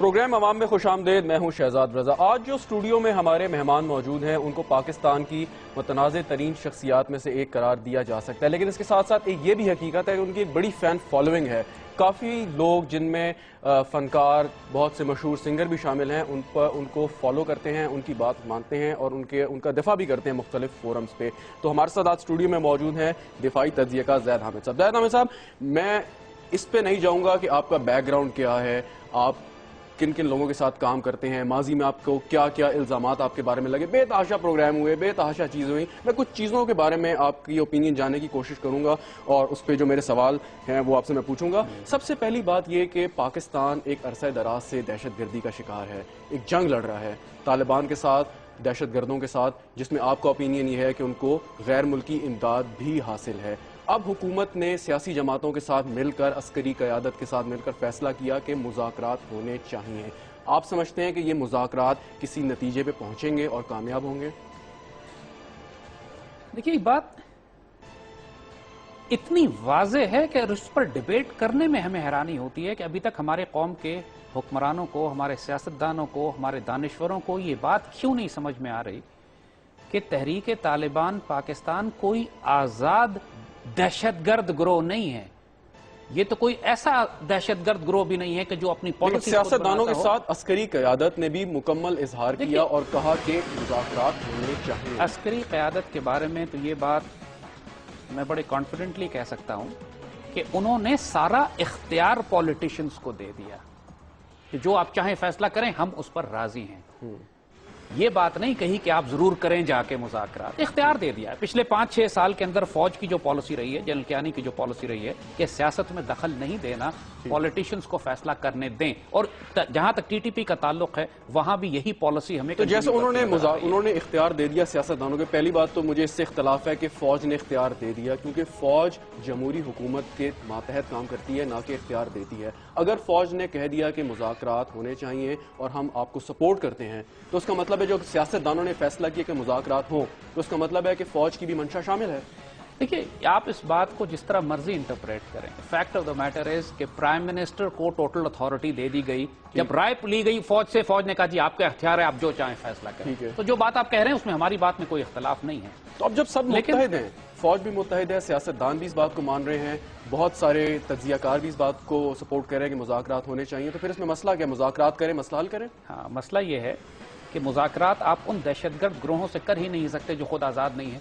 Programme عوام میں خوش آمدید. میں ہوں شہزاد رضا. آج جو اسٹوڈیو میں ہمارے مہمان موجود ہیں ان کو پاکستان کی متنازع ترین شخصیات میں سے ایک قرار دیا جا سکتا ہے، لیکن اس کے ساتھ ساتھ یہ بھی حقیقت ہے کہ ان کی ایک بڑی فین فالوئنگ ہے. کافی لوگ جن میں فنکار، بہت سے مشہور سنگر بھی شامل ہیں، ان کو فالو کرتے ہیں، ان کی بات مانتے ہیں اور ان کا دفاع بھی کرتے ہیں مختلف فورمز پہ. تو ہمارے ساتھ آج اسٹوڈیو میں موجود ہیں دفاعی تجزیہ کا زید حامد صاحب. زید حامد صاحب، میں اس پہ نہیں جاؤں گا کہ آپ کا بیک گراؤنڈ کیا ہے، آپ کن کن لوگوں کے ساتھ کام کرتے ہیں، ماضی میں آپ کو کیا کیا الزامات آپ کے بارے میں لگے، بے تحاشا پروگرام ہوئے، بے تحاشا چیزیں ہوئیں. میں کچھ چیزوں کے بارے میں آپ کی اوپینین جاننے کی کوشش کروں گا اور اس پہ جو میرے سوال ہیں وہ آپ سے میں پوچھوں گا. سب سے پہلی بات یہ کہ پاکستان ایک عرصہ دراز سے دہشت گردی کا شکار ہے، ایک جنگ لڑ رہا ہے طالبان کے ساتھ، دہشت گردوں کے ساتھ، جس میں آپ کا اوپینین یہ ہے کہ ان کو غیر ملکی امداد بھی حاصل ہے. اب حکومت نے سیاسی جماعتوں کے ساتھ مل کر، عسکری قیادت کے ساتھ مل کر فیصلہ کیا کہ مذاکرات ہونے چاہیے. آپ سمجھتے ہیں کہ یہ مذاکرات کسی نتیجے پہ پہنچیں گے اور کامیاب ہوں گے؟ دیکھیے، بات اتنی واضح ہے کہ اس پر ڈیبیٹ کرنے میں ہمیں حیرانی ہوتی ہے کہ ابھی تک ہمارے قوم کے حکمرانوں کو، ہمارے سیاستدانوں کو، ہمارے دانشوروں کو یہ بات کیوں نہیں سمجھ میں آ رہی کہ تحریک طالبان پاکستان کوئی آزاد دہشت گرد گروہ نہیں ہے. یہ تو کوئی ایسا دہشت گرد گروہ بھی نہیں ہے کہ جو اپنی پالیسی سیاستدانوں کے ساتھ عسکری قیادت نے بھی مکمل اظہار کیا اور کہا کہ مذاکرات ہونے چاہیے. عسکری قیادت کے بارے میں تو یہ بات میں بڑے کانفیڈنٹلی کہہ سکتا ہوں کہ انہوں نے سارا اختیار پولیٹیشنز کو دے دیا کہ جو آپ چاہیں فیصلہ کریں، ہم اس پر راضی ہیں. یہ بات نہیں کہی کہ آپ ضرور کریں جا کے مذاکرات، اختیار دے دیا ہے. پچھلے 5-6 سال کے اندر فوج کی جو پالیسی رہی ہے، جنرل کیانی کی جو پالیسی رہی ہے کہ سیاست میں دخل نہیں دینا، پولیٹیشنز کو فیصلہ کرنے دیں. اور جہاں تک ٹی ٹی پی کا تعلق ہے وہاں بھی یہی پالیسی ہمیں. تو جیسے انہوں نے اختیار دے دیا سیاستدانوں کے، پہلی بات تو مجھے اس سے اختلاف ہے کہ فوج نے اختیار دے دیا، کیونکہ فوج جمہوری حکومت کے ماتحت کام کرتی ہے، نہ کہ اختیار دیتی ہے. اگر فوج نے کہہ دیا کہ مذاکرات ہونے چاہیے اور ہم آپ کو سپورٹ کرتے ہیں، تو اس کا مطلب ہے جو سیاستدانوں نے فیصلہ کیا کہ مذاکرات ہوں، تو اس کا مطلب ہے کہ فوج کی بھی منشا شامل ہے. دیکھیے، آپ اس بات کو جس طرح مرضی انٹرپریٹ کریں، fact of the matter is کہ پرائم منسٹر کو ٹوٹل اتھارٹی دے دی گئی. جب رائے لی گئی فوج سے، فوج نے کہا جی آپ کا اختیار ہے، آپ جو چاہیں فیصلہ کریں. تو جو بات آپ کہہ رہے ہیں اس میں ہماری بات میں کوئی اختلاف نہیں ہے. تو اب جب سب متحد ہیں، فوج بھی متحد ہے، سیاستدان بھی اس بات کو مان رہے ہیں، بہت سارے تجزیہ کار بھی اس بات کو سپورٹ کر رہے ہیں کہ مذاکرات ہونے چاہیے، تو پھر اس میں مسئلہ کیا؟ مذاکرات کریں، مسئلہ حل کریں. ہاں، مسئلہ یہ ہے کہ مذاکرات آپ ان دہشت گرد گروہوں سے کر ہی نہیں سکتے جو خود آزاد نہیں ہے.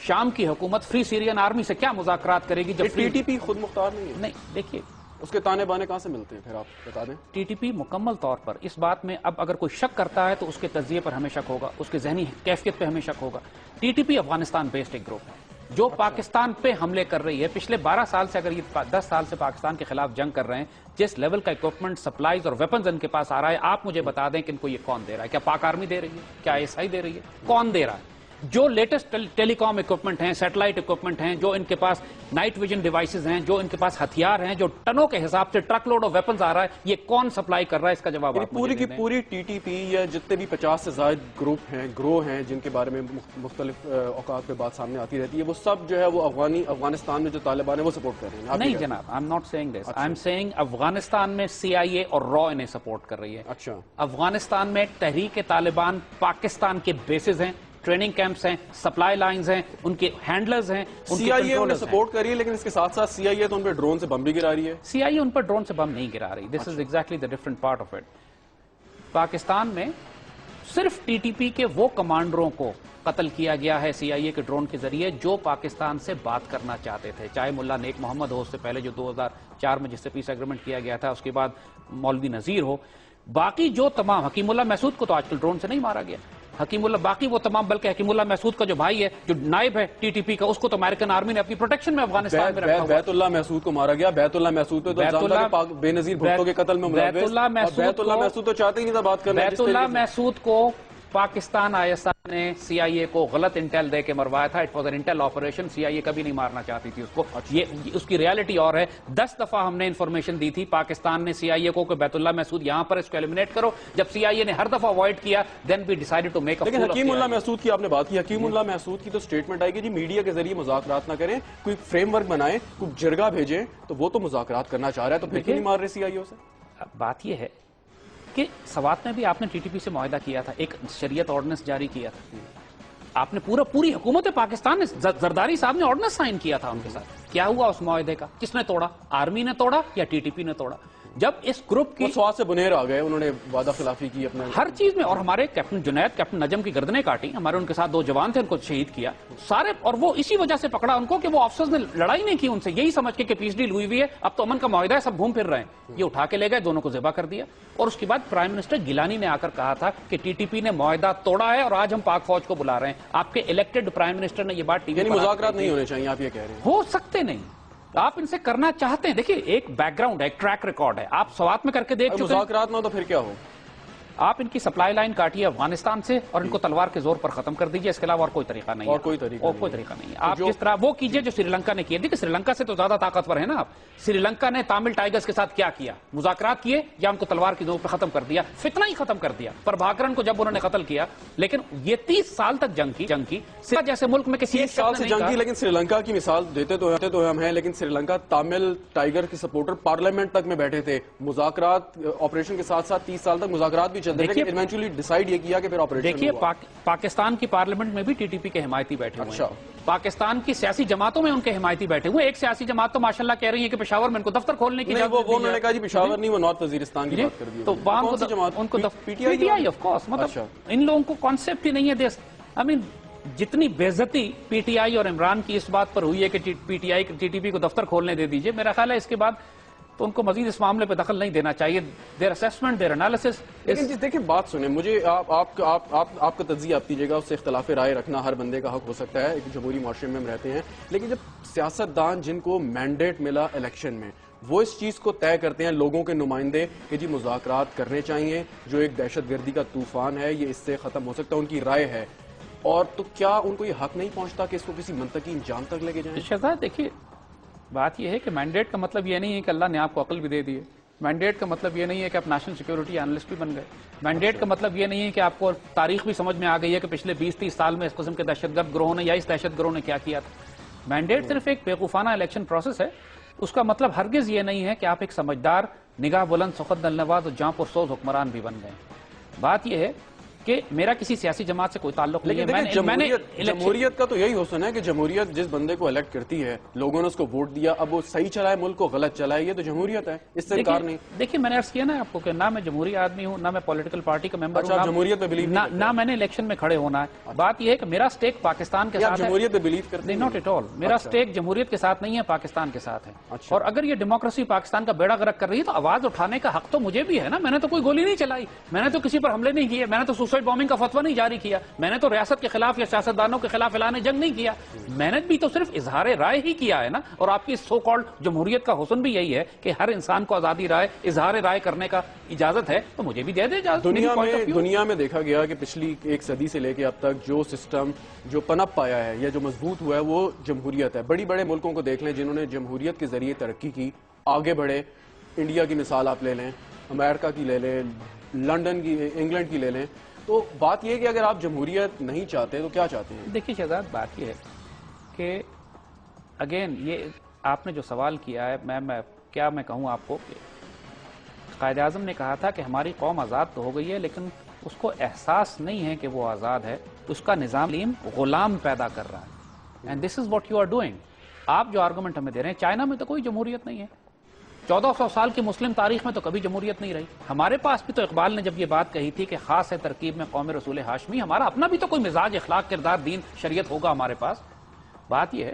شام کی حکومت فری سیرین آرمی سے کیا مذاکرات کرے گی جب ٹی ٹی پی خود مختار نہیں ہے؟ نہیں، دیکھیے اس کے تانے بانے کہاں سے ملتے ہیں؟ پھر آپ بتا دیں. ٹی ٹی پی مکمل طور پر اس بات میں، اب اگر کوئی شک کرتا ہے تو اس کے تجزیے پر ہمیں شک ہوگا، اس کے ذہنی کیفیت پہ ہمیں شک ہوگا. T T P Afghanistan based ایک گروپ ہے جو پاکستان پہ حملے کر رہی ہے. پچھلے 12 سال سے، اگر یہ 10 سال سے پاکستان کے خلاف جنگ کر رہے ہیں، جس لیول کا اکوپمنٹ، سپلائیز اور ویپنز ان کے پاس آ رہا ہے، آپ مجھے بتا دیں کہ ان کو یہ کون دے رہا ہے؟ کیا پاک آرمی دے رہی ہے؟ کیا ایس آئی دے رہی ہے؟ کون دے رہا ہے؟ جو لیٹسٹ ٹیلی کام اکوپمنٹ ہیں، سیٹلائٹ اکوپمنٹ ہیں، جو ان کے پاس نائٹ ویژن ڈیوائسز ہیں، جو ان کے پاس ہتھیار ہیں، جو ٹنوں کے حساب سے ٹرک لوڈ آف ویپنز آ رہا ہے، یہ کون سپلائی کر رہا ہے؟ اس کا جواب آپ پوری کی پوری ٹی ٹی پی یا جتنے بھی 50 سے زائد گروہ ہیں جن کے بارے میں مختلف اوقات پہ بات سامنے آتی رہتی ہے، وہ سب جو ہے وہ افغانستان میں جو طالبان ہے وہ سپورٹ کر رہے ہیں؟ نہیں جناب، I am not seeing this. I am seeing Afghanistan میں سی آئی اے اور را انہیں سپورٹ کر رہی ہے. اچھا، افغانستان میں تحریک طالبان پاکستان کے بیسز ہیں، ٹریننگ کیمپس ہیں، سپلائی لائنز ہیں، ان کے ہینڈلرز ہیں. سی آئی اے انہیں سپورٹ کر رہی ہے، لیکن اس کے ساتھ ساتھ سی آئی اے تو ان پہ ڈرون سے بم بھی گرا رہی ہے. سی I a in per drone سے بم نہیں گرا رہی. This is exactly the different part of it. Pakistan میں صرف ٹی ٹی پی کے وہ کمانڈروں کو قتل کیا گیا ہے سی آئی اے کے ڈرون کے ذریعے جو پاکستان سے بات کرنا چاہتے تھے، چاہے ملا نیک محمد ہو، اس سے پہلے جو 2004 میں جس سے پیس ایگریمنٹ کیا گیا تھا، اس کے بعد مولوی نذیر ہو. باقی جو تمام، حکیم اللہ محسود کو تو آج کل ڈرون سے نہیں مارا گیا. حکیم اللہ، باقی وہ تمام، بلکہ حکیم اللہ محسود کا جو بھائی ہے، جو نائب ہے ٹی ٹی پی کا، اس کو تو امریکن آرمی نے اپنی پروٹیکشن میں افغانستان میں رکھا ہوا ہے. بیت اللہ محسود کو مارا گیا. بیت اللہ محسود تو بے نظیر بھٹو کے قتل میں ملوث. بیت اللہ محسود تو چاہتے ہی نہیں تھا بات کرنا. بیت اللہ محسود کو پاکستان آئی ایس آئی نے سی آئی اے کو غلط انٹیل دے کے مروایا تھا. It was an intel operation. C I A کبھی نہیں مارنا چاہتی تھی اس کو. یہ اس کی ریالٹی اور ہے. 10 دفعہ ہم نے انفارمیشن دی تھی پاکستان نے سی آئی اے کو کہ بیت اللہ محسود یہاں پر اس کو ایلیمنیٹ کرو. جب سی آئی اے نے ہر دفعہ اوائڈ کیا, دین وی ڈیسائیڈڈ ٹو میک اے فول. لیکن حکیم اللہ محسود کی آپ نے بات کی. حکیم اللہ محسود کی تو سٹیٹمنٹ آئی کہ جی میڈیا کے ذریعے مذاکرات نہ کریں, کوئی فریم ورک بنائیں, کوئی جرگہ بھیجیں, تو وہ تو مذاکرات کرنا چاہ رہا ہے, تو پھر کیوں نہیں مار رہے سی آئی اے سے؟ بات یہ ہے کہ سوات میں بھی آپ نے TTP سے معاہدہ کیا تھا, ایک شریعت آرڈیننس جاری کیا تھا, آپ نے پوری حکومت پاکستان نے, زرداری صاحب نے آرڈیننس سائن کیا تھا ان کے ساتھ. کیا ہوا اس معاہدے کا؟ کس نے توڑا؟ آرمی نے توڑا یا TTP نے توڑا؟ جب اس گروپ کی سوات سے بنیر آ گئے, انہوں نے وعدہ خلافی کی اپنا ہر چیز میں, اور ہمارے کیپٹن جنید, کیپٹن نجم کی گردنیں کاٹی, ہمارے ان کے ساتھ 2 جوان تھے, ان کو شہید کیا سارے, اور وہ اسی وجہ سے پکڑا ان کو کہ وہ آفیسرز نے لڑائی نہیں کی ان سے, یہی سمجھ کے کہ پیس ڈیل ہوئی ہوئی ہے, اب تو امن کا معاہدہ ہے, سب گھوم پھر رہے ہیں. یہ اٹھا کے لے گئے, دونوں کو ذبح کر دیا. اور اس کے بعد پرائم منسٹر گیلانی نے آ کر کہا تھا کہ TTP نے معاہدہ توڑا ہے اور آج ہم پاک فوج کو بلا رہے ہیں. آپ کے الیکٹڈ پرائم منسٹر نے یہ بات ٹی وی پر, مذاکرات نہیں ہونے چاہیے, آپ یہ کہہ رہے ہیں؟ ہو سکتے نہیں, آپ ان سے کرنا چاہتے ہیں. دیکھیے ایک بیک گراؤنڈ ہے, ایک ٹریک ریکارڈ ہے, آپ سوات میں کر کے دیکھ چکے ہیں. مذاکرات نہ ہو تو پھر کیا ہو؟ آپ ان کی سپلائی لائن کاٹیے افغانستان سے اور ان کو تلوار کے زور پر ختم کر دیجیے, اس کے علاوہ اور کوئی طریقہ نہیں ہے. اور کوئی طریقہ نہیں ہے. آپ جس طرح وہ کیجئے جو سری لنکا نے کیا. دیکھیں سری لنکا سے تو زیادہ طاقتور ہے نا آپ. سری لنکا نے تامل ٹائیگرز کے ساتھ کیا کیا؟ مذاکرات کیے یا ان کو تلوار کے زور پر ختم کر دیا؟ فتنہ ہی ختم کر دیا. پربھاکرن کو جب انہوں نے قتل کیا, لیکن یہ 30 سال تک جنگ کی جیسے ملک میں کسی 30 سال سے جنگ کی, لیکن سری لنکا کی مثال دیتے تو ہم ہیں, لیکن سری لنکا تامل ٹائیگر کے سپورٹر پارلیمنٹ تک میں بیٹھے تھے. مذاکرات آپریشن کے ساتھ ساتھ 30 سال تک مذاکرات بھی چلتے تھے, ایونچولی ڈیسائیڈ یہ کیا کہ پھر آپریشن. دیکھیے پاکستان کی پارلیمنٹ میں بھی TTP کے حمایتی بیٹھے ہوئے ہیں. پاکستان کی سیاسی جماعتوں میں ان کے حمایتی بیٹھے ہوئے. ایک سیاسی جماعت تو ماشاءاللہ کہہ رہی ہے کہ پشاور میں ان کو دفتر کھولنے کی اجازت دی جائے. انہوں نے کہا جی پشاور نہیں, وہ نارتھ وزیرستان کی بات کر دی. تو وہاں ان کو PTI آف کورس, مطلب ان لوگوں کو کانسیپٹ ہی نہیں ہے. آئی مین جتنی بے عزتی PTI اور عمران کی اس بات پر ہوئی ہے کہ PTI TTP کو دفتر کھولنے دے دیجئے, میرا خیال ہے اس کے بعد تو ان کو مزید اس معاملے پہ دخل نہیں دینا چاہیے. دیر اسسمنٹ, دیر انالیسس. لیکن دیکھیں بات سنیں, مجھے آپ کا تجزیہ آپ دیجیے گا, اس سے اختلاف رائے رکھنا ہر بندے کا حق ہو سکتا ہے, ایک جمہوری معاشرے میں ہم رہتے ہیں. لیکن جب سیاستدان جن کو مینڈیٹ ملا الیکشن میں, وہ اس چیز کو طے کرتے ہیں, لوگوں کے نمائندے, کہ جی مذاکرات کرنے چاہیے, جو ایک دہشت گردی کا طوفان ہے یہ اس سے ختم ہو سکتا ہے, ان کی رائے ہے, اور تو کیا ان کو یہ حق نہیں پہنچتا کہ اس کو کسی منطقی انجام تک لے کے جائیں؟ شہزاد دیکھیے بات یہ ہے کہ مینڈیٹ کا مطلب یہ نہیں ہے کہ اللہ نے آپ کو عقل بھی دے دی ہے. مینڈیٹ کا مطلب یہ نہیں ہے کہ آپ نیشنل سیکیورٹی اینالسٹ بھی بن گئے. مینڈیٹ کا مطلب یہ نہیں ہے کہ آپ کو تاریخ بھی سمجھ میں آ گئی ہے کہ پچھلے 20-30 سال میں اس قسم کے دہشت گرد گروہوں نے یا اس دہشت گروہ نے کیا کیا تھا. مینڈیٹ صرف ایک بیوقوفانہ الیکشن پروسیس ہے. اس کا مطلب ہرگز یہ نہیں ہے کہ آپ ایک سمجھدار, نگاہ بلند, سخت دل نواز اور جاں پرسوز حکمران بھی بن گئے. بات یہ ہے کہ میرا کسی سیاسی جماعت سے کوئی تعلق نہیں ہے. جمہوریت کا تو یہی حسن ہے کہ جمہوریت جس بندے کو الیکٹ کرتی ہے, لوگوں نے اس کو ووٹ دیا, اب وہ صحیح چلائے ملک کو غلط چلائے, یہ تو جمہوریت ہے, اس سے انکار نہیں. دیکھیے میں نے عرض کیا نا آپ کو کہ نہ میں جمہوری آدمی ہوں, نہ میں پولیٹیکل پارٹی کا ممبر ہوں, جمہوریت پہ بلیو نہ میں نے الیکشن میں کھڑے ہونا ہے. بات یہ ہے کہ میرا سٹیک پاکستان کے ساتھ ہے. جمہوریت پہ بلیو کرتے ہیں؟ Not at all. میرا سٹیک جمہوریت کے ساتھ نہیں ہے, پاکستان کے ساتھ ہے. اور اگر یہ ڈیموکریسی پاکستان کا بیڑا غرق کر رہی ہے تو آواز اٹھانے کا حق تو مجھے بھی ہے نا. میں نے تو کوئی گولی نہیں چلائی, میں نے تو کسی پر حملے نہیں کیے, میں نے تو سوسائڈ بامبنگ کا فتویٰ نہیں جاری کیا, میں نے تو ریاست کے خلاف یا سیاستدانوں کے خلاف اعلان جنگ نہیں کیا. میں نے بھی تو صرف اظہار رائے ہی کیا ہے نا. اور آپ کی سو کالڈ جمہوریت کا حسن بھی یہی ہے کہ ہر انسان کو آزادی رائے, اظہار رائے کرنے کا اجازت ہے, تو مجھے بھی دے دے اجازت. دنیا میں دیکھا گیا کہ پچھلی 1 صدی سے لے کے اب تک جو سسٹم جو پنپ پایا ہے یا جو مضبوط ہوا ہے وہ جمہوریت ہے. بڑی بڑے ملکوں کو دیکھ لیں جنہوں نے جمہوریت کے ذریعے ترقی کی, آگے بڑھے. انڈیا کی مثال آپ لے لیں, امریکہ کی لے لیں, لنڈن کی, انگلینڈ کی لے لیں. تو بات یہ ہے کہ اگر آپ جمہوریت نہیں چاہتے تو کیا چاہتے ہیں؟ دیکھیے شہزاد بات یہ ہے کہ اگین یہ آپ نے جو سوال کیا ہے, میں کہوں آپ کو کہ قائد اعظم نے کہا تھا کہ ہماری قوم آزاد تو ہو گئی ہے لیکن اس کو احساس نہیں ہے کہ وہ آزاد ہے, اس کا نظام غلام پیدا کر رہا ہے. And this is what you are doing. آپ جو آرگومنٹ ہمیں دے رہے ہیں, چائنا میں تو کوئی جمہوریت نہیں ہے, 1400 سال کی مسلم تاریخ میں تو کبھی جمہوریت نہیں رہی. ہمارے پاس بھی تو اقبال نے جب یہ بات کہی تھی کہ خاص ہے ترکیب میں قوم رسول ہاشمی, ہمارا اپنا بھی تو کوئی مزاج, اخلاق, کردار, دین, شریعت ہوگا ہمارے پاس. بات یہ ہے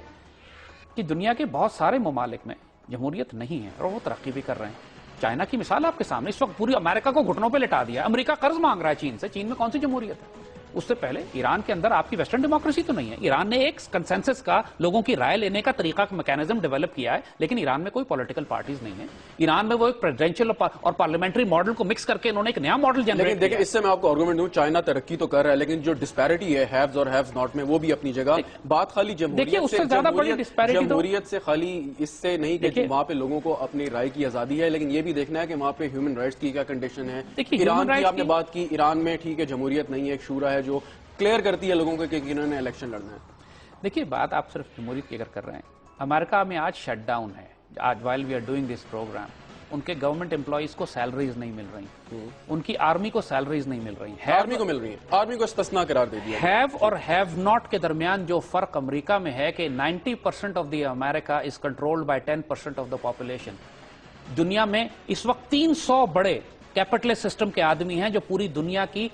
کہ دنیا کے بہت سارے ممالک میں جمہوریت نہیں ہے اور وہ ترقی بھی کر رہے ہیں. چائنا کی مثال آپ کے سامنے, اس وقت پوری امریکہ کو گھٹنوں پہ لٹا دیا. امریکہ قرض مانگ رہا ہے چین سے, چین میں کون سی جمہوریت ہے؟ اس سے پہلے ایران کے اندر آپ کی ویسٹرن ڈیموکریسی تو نہیں ہے. ایران نے ایک کنسنسس کا, لوگوں کی رائے لینے کا طریقہ, میکینزم ڈیولپ کیا ہے, لیکن ایران میں کوئی پولیٹیکل پارٹیز نہیں ہیں. ایران میں وہ ایک پریزیڈنشل اور پارلیمنٹری ماڈل کو مکس کر کے انہوں نے ایک نیا ماڈل جنریٹ کیا. لیکن اس سے میں آپ کو آرگومنٹ دوں, چائنا ترقی تو کر رہا ہے لیکن جو ڈسپیرٹی ہے ہیوز اور ہیوز ناٹ میں, وہ بھی اپنی جگہ. بات خالی جمہوریت سے خالی اس سے نہیں کہ وہاں پہ لوگوں کو اپنی رائے کی آزادی ہے, لیکن یہ بھی دیکھنا ہے کہ وہاں پہ ہیومن رائٹس کی کیا کنڈیشن ہے. ایران کی آپ نے بات کی, ایران میں ٹھیک ہے جمہوریت نہیں ہے, ایک شورا ہے جو کلیئر کرتی ہے لوگوں کو کہ انہوں نے الیکشن لڑنا ہے. دیکھیے بات آپ صرف جمہوریت کی اگر کر رہے ہیں, امریکہ میں آج شٹ ڈاؤن ہے. آج while we are doing this program, ان کے گورنمنٹ امپلائیز کو سیلریز نہیں مل رہی، ان کی آرمی کو سیلریز نہیں مل رہی، آرمی کو مل رہی ہے، آرمی کو استثناء قرار دے دیا۔ ہیو اور ہیو ناٹ کے درمیان جو فرق امریکہ میں ہے کہ 90% of the America is controlled by 10% of the population. دنیا میں اس وقت 300 بڑے کیپٹلسٹ سسٹم کے آدمی ہیں جو پوری دنیا کی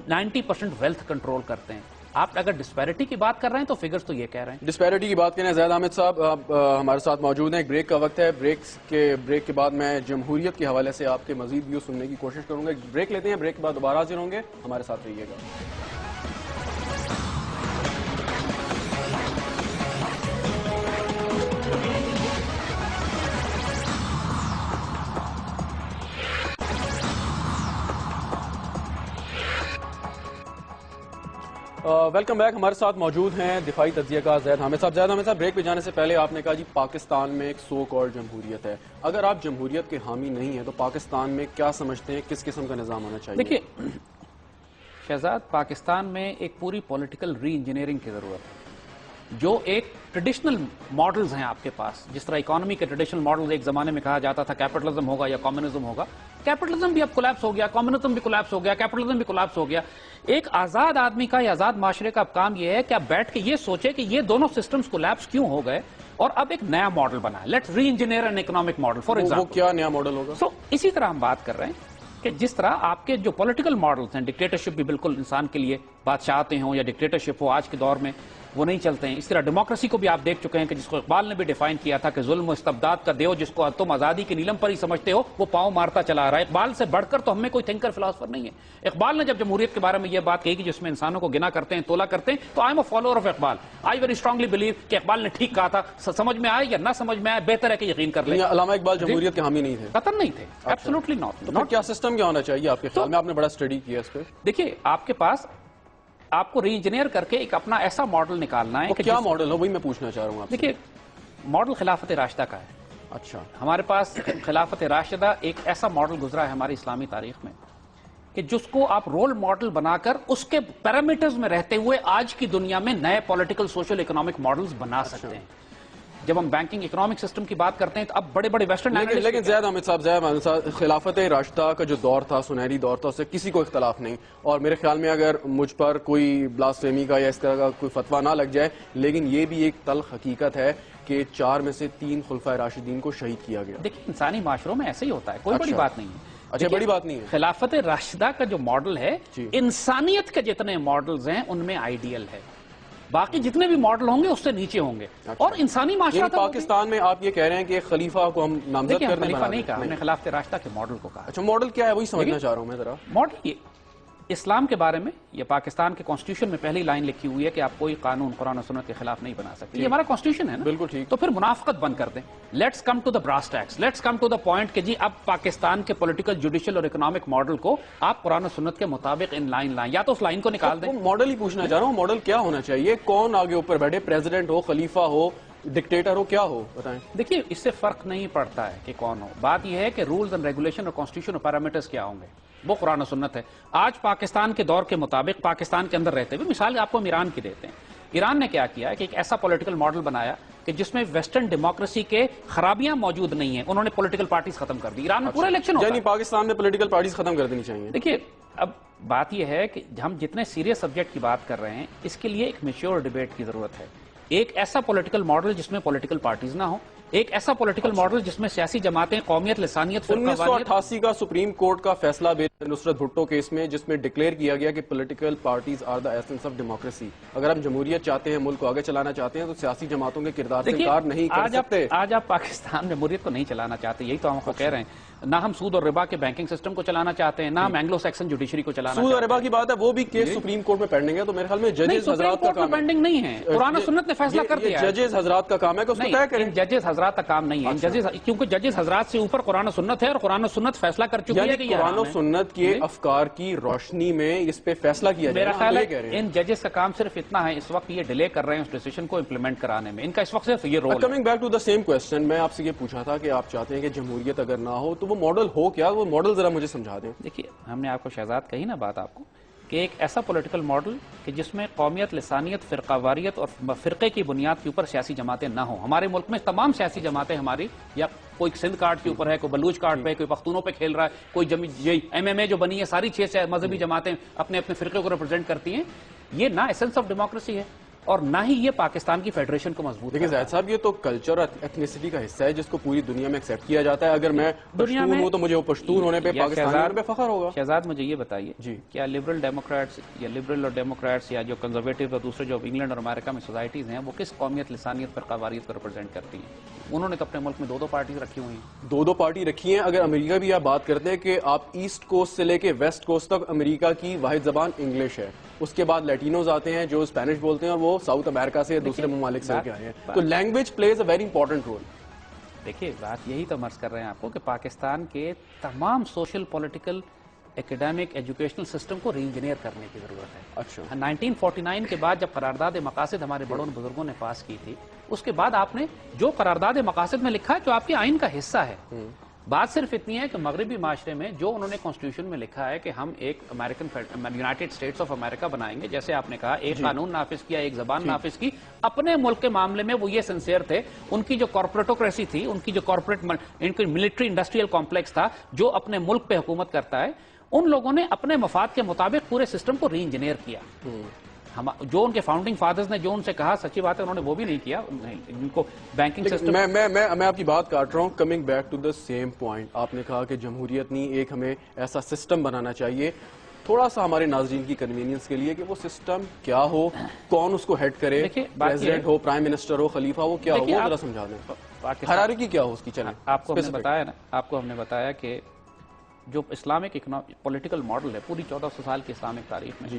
90% ویلتھ کنٹرول کرتے ہیں۔ آپ اگر ڈسپیرٹی کی بات کر رہے ہیں تو فگرز تو یہ کہہ رہے ہیں۔ ڈسپیرٹی کی بات کریں، زید حامد صاحب ہمارے ساتھ موجود ہیں، ایک بریک کا وقت ہے، بریک کے بعد میں جمہوریت کے حوالے سے آپ کے مزید ویو سننے کی کوشش کروں گا۔ ایک بریک لیتے ہیں، بریک کے بعد دوبارہ حاضر ہوں گے، ہمارے ساتھ رہیے گا۔ ویلکم بیک، ہمارے ساتھ موجود ہیں دفاعی تجزیہ کا زید حامد صاحب۔ زید حامد صاحب، بریک پہ جانے سے پہلے آپ نے کہا جی پاکستان میں ایک سو کالڈ جمہوریت ہے، اگر آپ جمہوریت کے حامی نہیں ہیں تو پاکستان میں کیا سمجھتے ہیں کس قسم کا نظام ہونا چاہیے؟ دیکھیے شہزاد، پاکستان میں ایک پوری پولیٹیکل ری انجینئرنگ کی ضرورت ہے۔ جو ایک ٹریڈیشنل ماڈلز ہیں آپ کے پاس، جس طرح اکانومی کے ٹریڈیشنل ماڈلز ایک زمانے میں کہا جاتا تھا کیپٹلزم ہوگا یا کمیونزم ہوگا، کیپٹلزم بھی اب کولیپس ہو گیا، کمیونزم بھی کولیپس ہو گیا، کیپٹلزم بھی کولیپس ہو گیا۔ ایک آزاد آدمی کا یا آزاد معاشرے کا اب کام یہ ہے کہ آپ بیٹھ کے یہ سوچے کہ یہ دونوں سسٹمز کولیپس کیوں ہو گئے اور اب ایک نیا ماڈل بنا ہے۔ Let's reengineer an economic model for example. وہ کیا نیا ماڈل ہوگا؟ اسی طرح ہم بات کر رہے ہیں کہ جس طرح آپ کے جو پولیٹیکل ماڈلز ہیں، ڈکٹیٹرشپ بھی بالکل انسان کے لیے بادشاہتے ہوں یا ڈکٹیٹرشپ ہو، آج کے دور میں وہ نہیں چلتے ہیں۔ اس طرح ڈیموکریسی کو بھی آپ دیکھ چکے ہیں کہ جس کو اقبال نے بھی ڈیفائن کیا تھا کہ ظلم و استبداد کا دیو جس کو تم آزادی کی نیلم پر ہی سمجھتے ہو وہ پاؤں مارتا چلا آ رہا ہے۔ اقبال سے بڑھ کر تو ہم میں کوئی تھنکر فلاسفر نہیں ہے۔ اقبال نے جب جمہوریت کے بارے میں یہ بات کہی کہ جس میں انسانوں کو گنا کرتے ہیں، تولا کرتے ہیں، تو I am a follower of Iqbal. I very strongly blue کہ اقبال نے ٹھیک کہا تھا، سمجھ میں آئے یا نہ سمجھ میں آئے، بہتر ہے کہ یقین کر لیں۔ علامہ اقبال جمہوریت کے حامی نہیں تھے؟ قطعاً نہیں تھے، ایبسولوٹلی ناٹ۔ کیا سسٹم کیا ہونا چاہیے آپ کے خیال میں؟ آپ نے بڑا اسٹڈی کیا اس پہ۔ دیکھیے آپ کے پاس آپ کو ری انجینئر کر کے ایک اپنا ایسا ماڈل نکالنا ہے کہ کیا ماڈل ہو، وہی میں پوچھنا چاہ رہا ہوں آپ سے۔ دیکھیے ماڈل خلافت راشدہ کا ہے۔ اچھا، ہمارے پاس خلافت راشدہ ایک ایسا ماڈل گزرا ہے ہماری اسلامی تاریخ میں کہ جس کو آپ رول ماڈل بنا کر اس کے پیرامیٹرز میں رہتے ہوئے آج کی دنیا میں نئے پولیٹیکل سوشل اکنامک ماڈلز بنا سکتے ہیں۔ جب ہم بینکنگ اکنامک سسٹم کی بات کرتے ہیں تو اب بڑے بڑے ویسٹرن لیکن زید حامد صاحب خلافت راشدہ کا جو دور تھا، سنہری دور تھا، اس سے کسی کو اختلاف نہیں، اور میرے خیال میں اگر مجھ پر کوئی بلاسفیمی کا یا اس طرح کا کوئی فتویٰ نہ لگ جائے، لیکن یہ بھی ایک تلخ حقیقت ہے کہ 4 میں سے 3 خلفائے راشدین کو شہید کیا گیا۔ دیکھیں انسانی معاشروں میں ایسے ہی ہوتا ہے، کوئی بڑی بات نہیں ہے۔ اچھا، بڑی بات نہیں ہے۔ خلافت راشدہ کا جو ماڈل ہے انسانیت کے جتنے ماڈلز ہیں ان میں آئیڈیل ہے، باقی جتنے بھی ماڈل ہوں گے اس سے نیچے ہوں گے، اور انسانی معاشرہ پاکستان میں آپ یہ کہہ رہے ہیں کہ خلیفہ کو ہم نامزد کرنے خلیفہ نہیں کہا، ہم نے خلافت راشدہ کے ماڈل کو کہا۔ اچھا، ماڈل کیا ہے وہی سمجھنا چاہ رہا ہوں میں ذرا۔ ماڈل یہ اسلام کے بارے میں، یہ پاکستان کے کانسٹیٹیوشن میں پہلی لائن لکھی ہوئی ہے کہ آپ کوئی قانون قرآن و سنت کے خلاف نہیں بنا سکتے، یہ ہمارا کانسٹیٹیوشن ہے نا۔ بالکل ٹھیک۔ تو پھر منافقت بند کر دیں، let's come to the brass tacks, let's come to the point کہ جی اب پاکستان کے پولیٹیکل جوڈیشل اور اکنامک ماڈل کو آپ قرآن و سنت کے مطابق ان لائن لائیں، یا تو اس لائن کو نکال دیں۔ ماڈل ہی پوچھنا چاہ رہا ہوں، ماڈل کیا ہونا چاہیے؟ کون آگے اوپر بیٹھے، پریزیڈنٹ ہو، خلیفہ ہو، ڈکٹیٹر ہو، کیا ہو، بتائیں۔ دیکھیے اس سے فرق نہیں پڑتا ہے کہ کون ہو، بات یہ ہے کہ رولز اینڈ ریگولیشن اور کانسٹیٹیوشن اور پیرامیٹرز کیا ہوں گے، وہ قرآن و سنت ہے۔ آج پاکستان کے دور کے مطابق پاکستان کے اندر رہتے ہوئے، مثال آپ کو ایران کی دیتے ہیں، ایران نے کیا کیا ہے کہ ایک ایسا پولیٹیکل ماڈل بنایا کہ جس میں ویسٹرن ڈیموکریسی کے خرابیاں موجود نہیں ہیں، انہوں نے پولیٹیکل پارٹیز ختم کر دی۔ ایران میں پورا الیکشن ہوتا ہے، یعنی پاکستان میں پولیٹیکل پارٹیز ختم کر دینی چاہیے۔ دیکھیے اب بات یہ ہے کہ ہم جتنے سیریس سبجیکٹ کی بات کر رہے ہیں اس کے لیے ایک میچور ڈیبیٹ کی ضرورت ہے۔ ایک ایسا پولیٹیکل ماڈل جس میں پولیٹیکل پارٹیز نہ ہوں، ایک ایسا پولیٹیکل ماڈل جس میں سیاسی جماعتیں، قومیت، لسانیت، 1988 کا سپریم کورٹ کا فیصلہ بے نصرت بھٹو کیس میں، جس میں ڈکلیئر کیا گیا کہ political parties are the essence of democracy. اگر ہم جمہوریت چاہتے ہیں، ملک کو آگے چلانا چاہتے ہیں، تو سیاسی جماعتوں کے کردار سے انکار نہیں کر سکتے۔ آج آپ پاکستان جمہوریت کو نہیں چلانا چاہتے، یہی تو ہم کو کہہ رہے ہیں۔ نہ ہم سود اور ربا کے بینکنگ سسٹم کو چلانا چاہتے ہیں، نہ ہم اینگلو سیکسن جوڈیشری کو چلانا چاہتے ہیں۔ سود اور ربا کی بات ہے، وہ بھی کیس سپریم کورٹ میں پینڈنگ ہے، تو میرے خیال میں ججز حضرات کا کام پینڈنگ نہیں ہے، قرآن و سنت نے فیصلہ کر دیا ہے۔ ججز حضرات کا کام ہے کہ اس کو طے کریں۔ ججز حضرات کا کام نہیں ہے، کیونکہ ججز حضرات سے اوپر قرآن و سنت ہے، اور قرآن و سنت فیصلہ کر چکی ہے کہ یہ قرآن و سنت کے افکار کی روشنی میں اس پہ فیصلہ کیا جائے۔ میرا خیال ہے ان ججز کا کام صرف اتنا ہے، اس وقت یہ ڈیلے کر رہے ہیں اس ڈیسیژن کو امپلیمنٹ کرانے میں، ان کا اس وقت صرف یہ رول ہے۔ Coming back to the same question, میں آپ سے یہ پوچھا تھا کہ آپ چاہتے ہیں کہ جمہوریت اگر نہ ہو تو وہ ماڈل ہو کیا؟ وہ ماڈل ذرا مجھے سمجھا دیں۔ دیکھیے ہم نے آپ کو شہزاد کہی نا بات، آپ کو کہ ایک ایسا پولیٹیکل ماڈل کہ جس میں قومیت، لسانیت، فرقہ واریت اور فرقے کی بنیاد کے اوپر سیاسی جماعتیں نہ ہوں. ہمارے ملک میں تمام سیاسی جماعتیں ہماری یا کوئی سندھ کارڈ کے اوپر ہے، کوئی بلوچ کارڈ پہ، کوئی پختونوں پہ کھیل رہا ہے، کوئی MMA جو بنی ہے، ساری 6 مذہبی جماعتیں اپنے اپنے فرقے کو ریپرزینٹ کرتی ہیں. یہ نہ ایسنس آف ڈیموکریسی ہے اور نہ ہی یہ پاکستان کی فیڈریشن کو مضبوط لیکن زاہد صاحب یہ تو کلچر اور ایتھنیسٹی کا حصہ ہے جس کو پوری دنیا میں ایکسیپٹ کیا جاتا ہے. اگر میں پشتون ہوں تو مجھے وہ پشتون ہونے پہ، پاکستانی ہونے پہ فخر ہوگا. شہزاد مجھے یہ بتائیے کیا لبرل ڈیموکریٹس یا لبرل اور ڈیموکریٹس یا جو کنزرویٹو اور دوسرے جو انگلینڈ اور امریکہ میں سوسائٹیز ہیں وہ کس قومیت، لسانیت، فرقہ واریت کو ریپرزینٹ کرتی ہیں؟ انہوں نے تو اپنے ملک میں 2 پارٹیز رکھی ہوئی ہیں. 2 پارٹی رکھی ہیں. اگر امریکہ بھی آپ بات کرتے ہیں کہ آپ ایسٹ کوسٹ سے لے کے ویسٹ کوسٹ تک امریکہ کی واحد زبان انگلش ہے. اس کے بعد لیٹینوز آتے ہیں جو اسپینش بولتے ہیں اور وہ ساؤتھ امریکہ سے دوسرے ممالک سے آئے ہیں. تو language plays a very important role. دیکھیے بات یہی تو مرض کر رہے ہیں آپ کو کہ پاکستان کے تمام سوشل، پولیٹیکل، ایکیڈیمک، ایجوکیشنل سسٹم کو ری انجینئر کرنے کی ضرورت ہے. اچھا 1949 کے بعد جب قرارداد مقاصد ہمارے بڑوں بزرگوں نے پاس کی تھی، اس کے بعد آپ نے جو قرارداد مقاصد میں لکھا ہے جو آپ کے آئین کا حصہ ہے، بات صرف اتنی ہے کہ مغربی معاشرے میں جو انہوں نے کانسٹیٹیوشن میں لکھا ہے کہ ہم ایک یونائٹڈ اسٹیٹس آف امریکہ بنائیں گے، جیسے آپ نے کہا ایک قانون نافذ کیا، ایک زبان نافذ کی. اپنے ملک کے معاملے میں وہ یہ سنسیئر تھے. ان کی جو کارپوریٹوکریسی تھی، ان کی جو کارپوریٹ ان کی ملٹری انڈسٹریل کمپلیکس تھا جو اپنے ملک پہ حکومت کرتا ہے، ان لوگوں نے اپنے مفاد کے مطابق پورے سسٹم کو ری انجینئر کیا. جو ان کے فاؤنڈنگ فادرز نے جو ان سے کہا، سچی بات ہے انہوں نے وہ بھی نہیں کیا. ان کو بینکنگ سسٹم میں آپ کی بات کاٹ رہا ہوں. Coming back to the same point, آپ نے کہا کہ جمہوریت نہیں، ایک ہمیں ایسا سسٹم بنانا چاہیے. تھوڑا سا ہمارے ناظرین کی کنوینئنس کے لیے کہ وہ سسٹم کیا ہو، کون اس کو ہیڈ کرے، پریزیڈنٹ ہو، پرائم منسٹر ہو، خلیفہ ہو، کیا ہو، وہ ذرا سمجھا دیں. ہرارکی کیا ہو اس کی؟ چلیں آپ کو ہم نے بتایا کہ جو اسلامک پولیٹیکل ماڈل ہے پوری 1400 سال کی اسلامک تاریخ میں،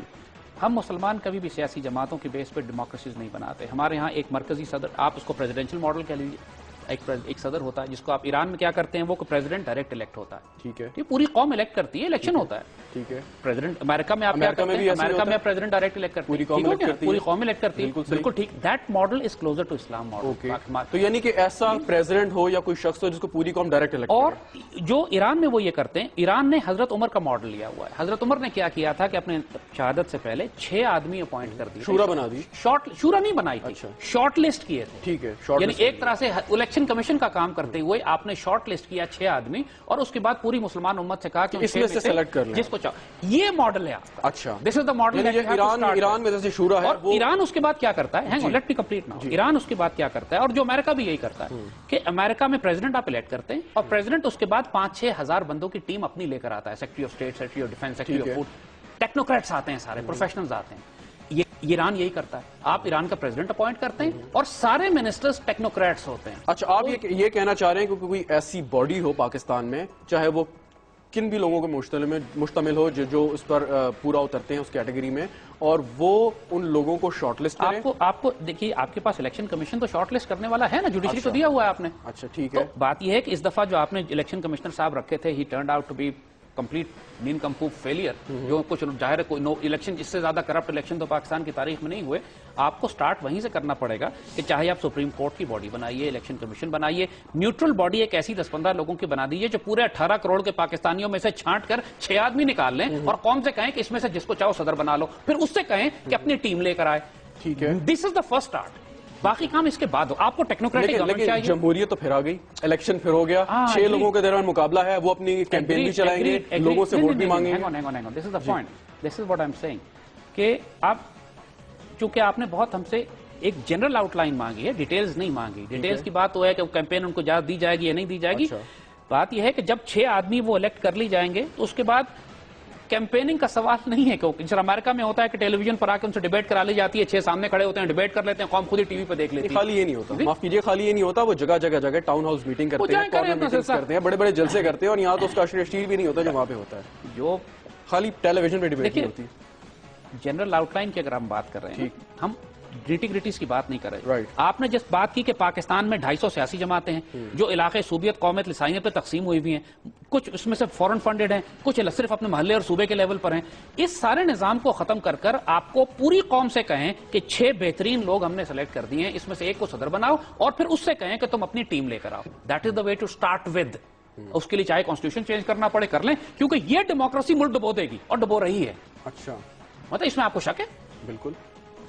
ہم مسلمان کبھی بھی سیاسی جماعتوں کی بیس پہ ڈیموکریسیز نہیں بناتے. ہمارے ہاں ایک مرکزی صدر، آپ اس کو پریزیڈنشل ماڈل کہہ لیجیے، ایک صدر ہوتا ہے جس کو آپ ایران میں کیا کرتے ہیں وہ پریزیڈنٹ ڈائریکٹ الیکٹ ہوتا ہے. ٹھیک ہے، یہ پوری قوم الیکٹ کرتی ہے، الیکشن ہوتا ہے. ٹھیک ہے. پریزیڈنٹ امریکہ میں آپ کیا کرتے ہیں؟ امریکہ میں پریزیڈنٹ ڈائریکٹ الیکٹ کرتے ہیں، پوری قوم الیکٹ کرتی ہے. بالکل ٹھیک. That model is closer to Islam model. تو یعنی کہ ایسا پریزیڈنٹ ہو یا کوئی شخص ہو جس کو پوری قوم ڈائریکٹ الیکٹ اور جو ایران میں وہ یہ کرتے ہیں. ایران نے حضرت عمر کا ماڈل لیا ہوا ہے. حضرت عمر نے کیا کیا تھا کہ اپنے شہادت سے پہلے 6 آدمی اپوائنٹ کر دیے. شورا بنا دی. شورا نہیں بنائی تھی، شارٹ لسٹ کیے تھے. ٹھیک ہے. یعنی ایک طرح سے الیکشن کمیشن کا کام کرتے ہوئے آپ نے شارٹ لسٹ کیا 6 آدمی اور اس کے بعد پوری مسلمان امت سے کہا کہ اس میں سے سلیکٹ کر لیں جس کو چاہو. یہ ماڈل ہے آپ کا. اچھا، دس از دا ماڈل. ایران میں جیسے شورا ہے. اور ایران اس کے بعد کیا کرتا ہے، let me complete now. Iran اس کے بعد کیا کرتا ہے اور جو امریکہ بھی یہی کرتا ہے کہ امریکہ میں پریزیڈنٹ آپ الیکٹ کرتے ہیں اور پریزیڈنٹ اس کے بعد 5-6 ہزار بندوں کی ٹیم اپنی لے کر آتا ہے. Secretary of state, secretary of defence, secretary of food, technocrats آتے ہیں، سارے پروفیشنلز آتے ہیں. ایران یہی کرتا ہے. آپ ایران کا پریزیڈنٹ اپوائنٹ کرتے ہیں اور سارے منسٹرز ٹیکنوکریٹس ہوتے ہیں. اچھا، آپ یہ کہنا چاہ رہے ہیں کہ کوئی ایسی باڈی ہو پاکستان میں، چاہے وہ کن بھی لوگوں کے مشتمل ہو جو اس پر پورا اترتے ہیں اس کیٹیگری میں، اور وہ ان لوگوں کو شارٹ لسٹ کریں. آپ کو دیکھیے آپ کے پاس الیکشن کمیشن تو شارٹ لسٹ کرنے والا ہے نا، جوڈیشری تو دیا ہوا ہے آپ نے. اچھا ٹھیک ہے. بات یہ ہے کہ اس دفعہ جو آپ نے الیکشن کمشنر صاحب رکھے تھے، he turned out to be complete nincompoop failure. جو کچھ ظاہر ہے کوئی الیکشن اس سے زیادہ کرپٹ الیکشن تو پاکستان کی تاریخ میں نہیں ہوئے. آپ کو سٹارٹ وہیں سے کرنا پڑے گا کہ چاہے آپ سپریم کورٹ کی باڈی بنائیے، الیکشن کمیشن بنائیے، نیوٹرل باڈی ایک ایسی 10-15 لوگوں کی بنا دیجیے جو پورے 18 کروڑ کے پاکستانیوں میں سے چھانٹ کر 6 آدمی نکال لیں اور قوم سے کہیں کہ اس میں سے جس کو چاہو صدر بنا لو، پھر اس سے کہیں کہ اپنی ٹیم لے کر آئے. ٹھیک ہے. دس از دا فرسٹ اسٹارٹ. باقی کام اس کے بعد ہو. آپ کو ٹیکنوکریٹک گورنمنٹ چاہیے. جمہوریت تو پھر آ گئی، الیکشن پھر ہو گیا، 6 لوگوں کے درمیان مقابلہ ہے، وہ اپنی کیمپین بھی چلائیں گے، لوگوں سے ووٹ بھی مانگیں گے. This is the point, this is what I am saying کہ آپ چونکہ آپ نے بہت ہم سے ایک جنرل آؤٹ لائن مانگی ہے، ڈیٹیلز نہیں مانگی. ڈیٹیلز کی بات تو ہے کہ کیمپین ان کو اجازت دی جائے گی یا نہیں دی جائے گی. بات یہ ہے کہ جب 6 آدمی وہ الیکٹ کر لی جائیں گے تو اس کے بعد کیمپیننگ کا سوال نہیں ہے کہ جس طرح امریکہ میں ہوتا ہے کہ ٹیلی ویژن پر آ کے ان سے ڈیبیٹ کرا لی جاتی ہے، 6 سامنے کھڑے ہوتے ہیں، ڈیبیٹ کر لیتے ہیں، قوم خود ہی ٹی وی پہ دیکھ لیتی ہے. خالی یہ نہیں ہوتا، معاف کیجیے، خالی یہ نہیں ہوتا. وہ جگہ جگہ ٹاؤن ہاؤس میٹنگ کرتے ہیں، کارنر میٹنگز کرتے ہیں، بڑے بڑے جلسے کرتے ہیں، اور یہاں تو اس کا اشر اشیر بھی نہیں ہوتا جو وہاں پہ ہوتا ہے، جو خالی ٹیلی ویژن پہ ڈیبیٹ نہیں ہوتی. جنرل آؤٹ لائن کی اگر ہم بات کر رہے ہیں، ہم گریٹیز کی بات نہیں کر رہے. آپ نے جس بات کی کہ پاکستان میں 250 سیاسی جماعتیں ہیں جو علاقے صوبیت، قومیت، لسانیت پہ تقسیم ہوئی ہوئی ہیں. کچھ اس میں سے فورن فنڈڈ ہیں، کچھ صرف اپنے محلے اور صوبے کے لیول پر ہیں. اس سارے نظام کو ختم کر کر آپ کو پوری قوم سے کہیں کہ 6 بہترین لوگ ہم نے سلیکٹ کر دیے ہیں، اس میں سے ایک کو صدر بناؤ اور پھر اس سے کہیں کہ تم اپنی ٹیم لے کر آؤ. That is the way to start with. اس کے لیے چاہے کانسٹیٹیوشن چینج کرنا پڑے کر لیں، کیونکہ یہ ڈیموکریسی ملک ڈبو دے گی اور ڈبو رہی ہے. اچھا، مطلب اس میں آپ کو شک ہے؟ بالکل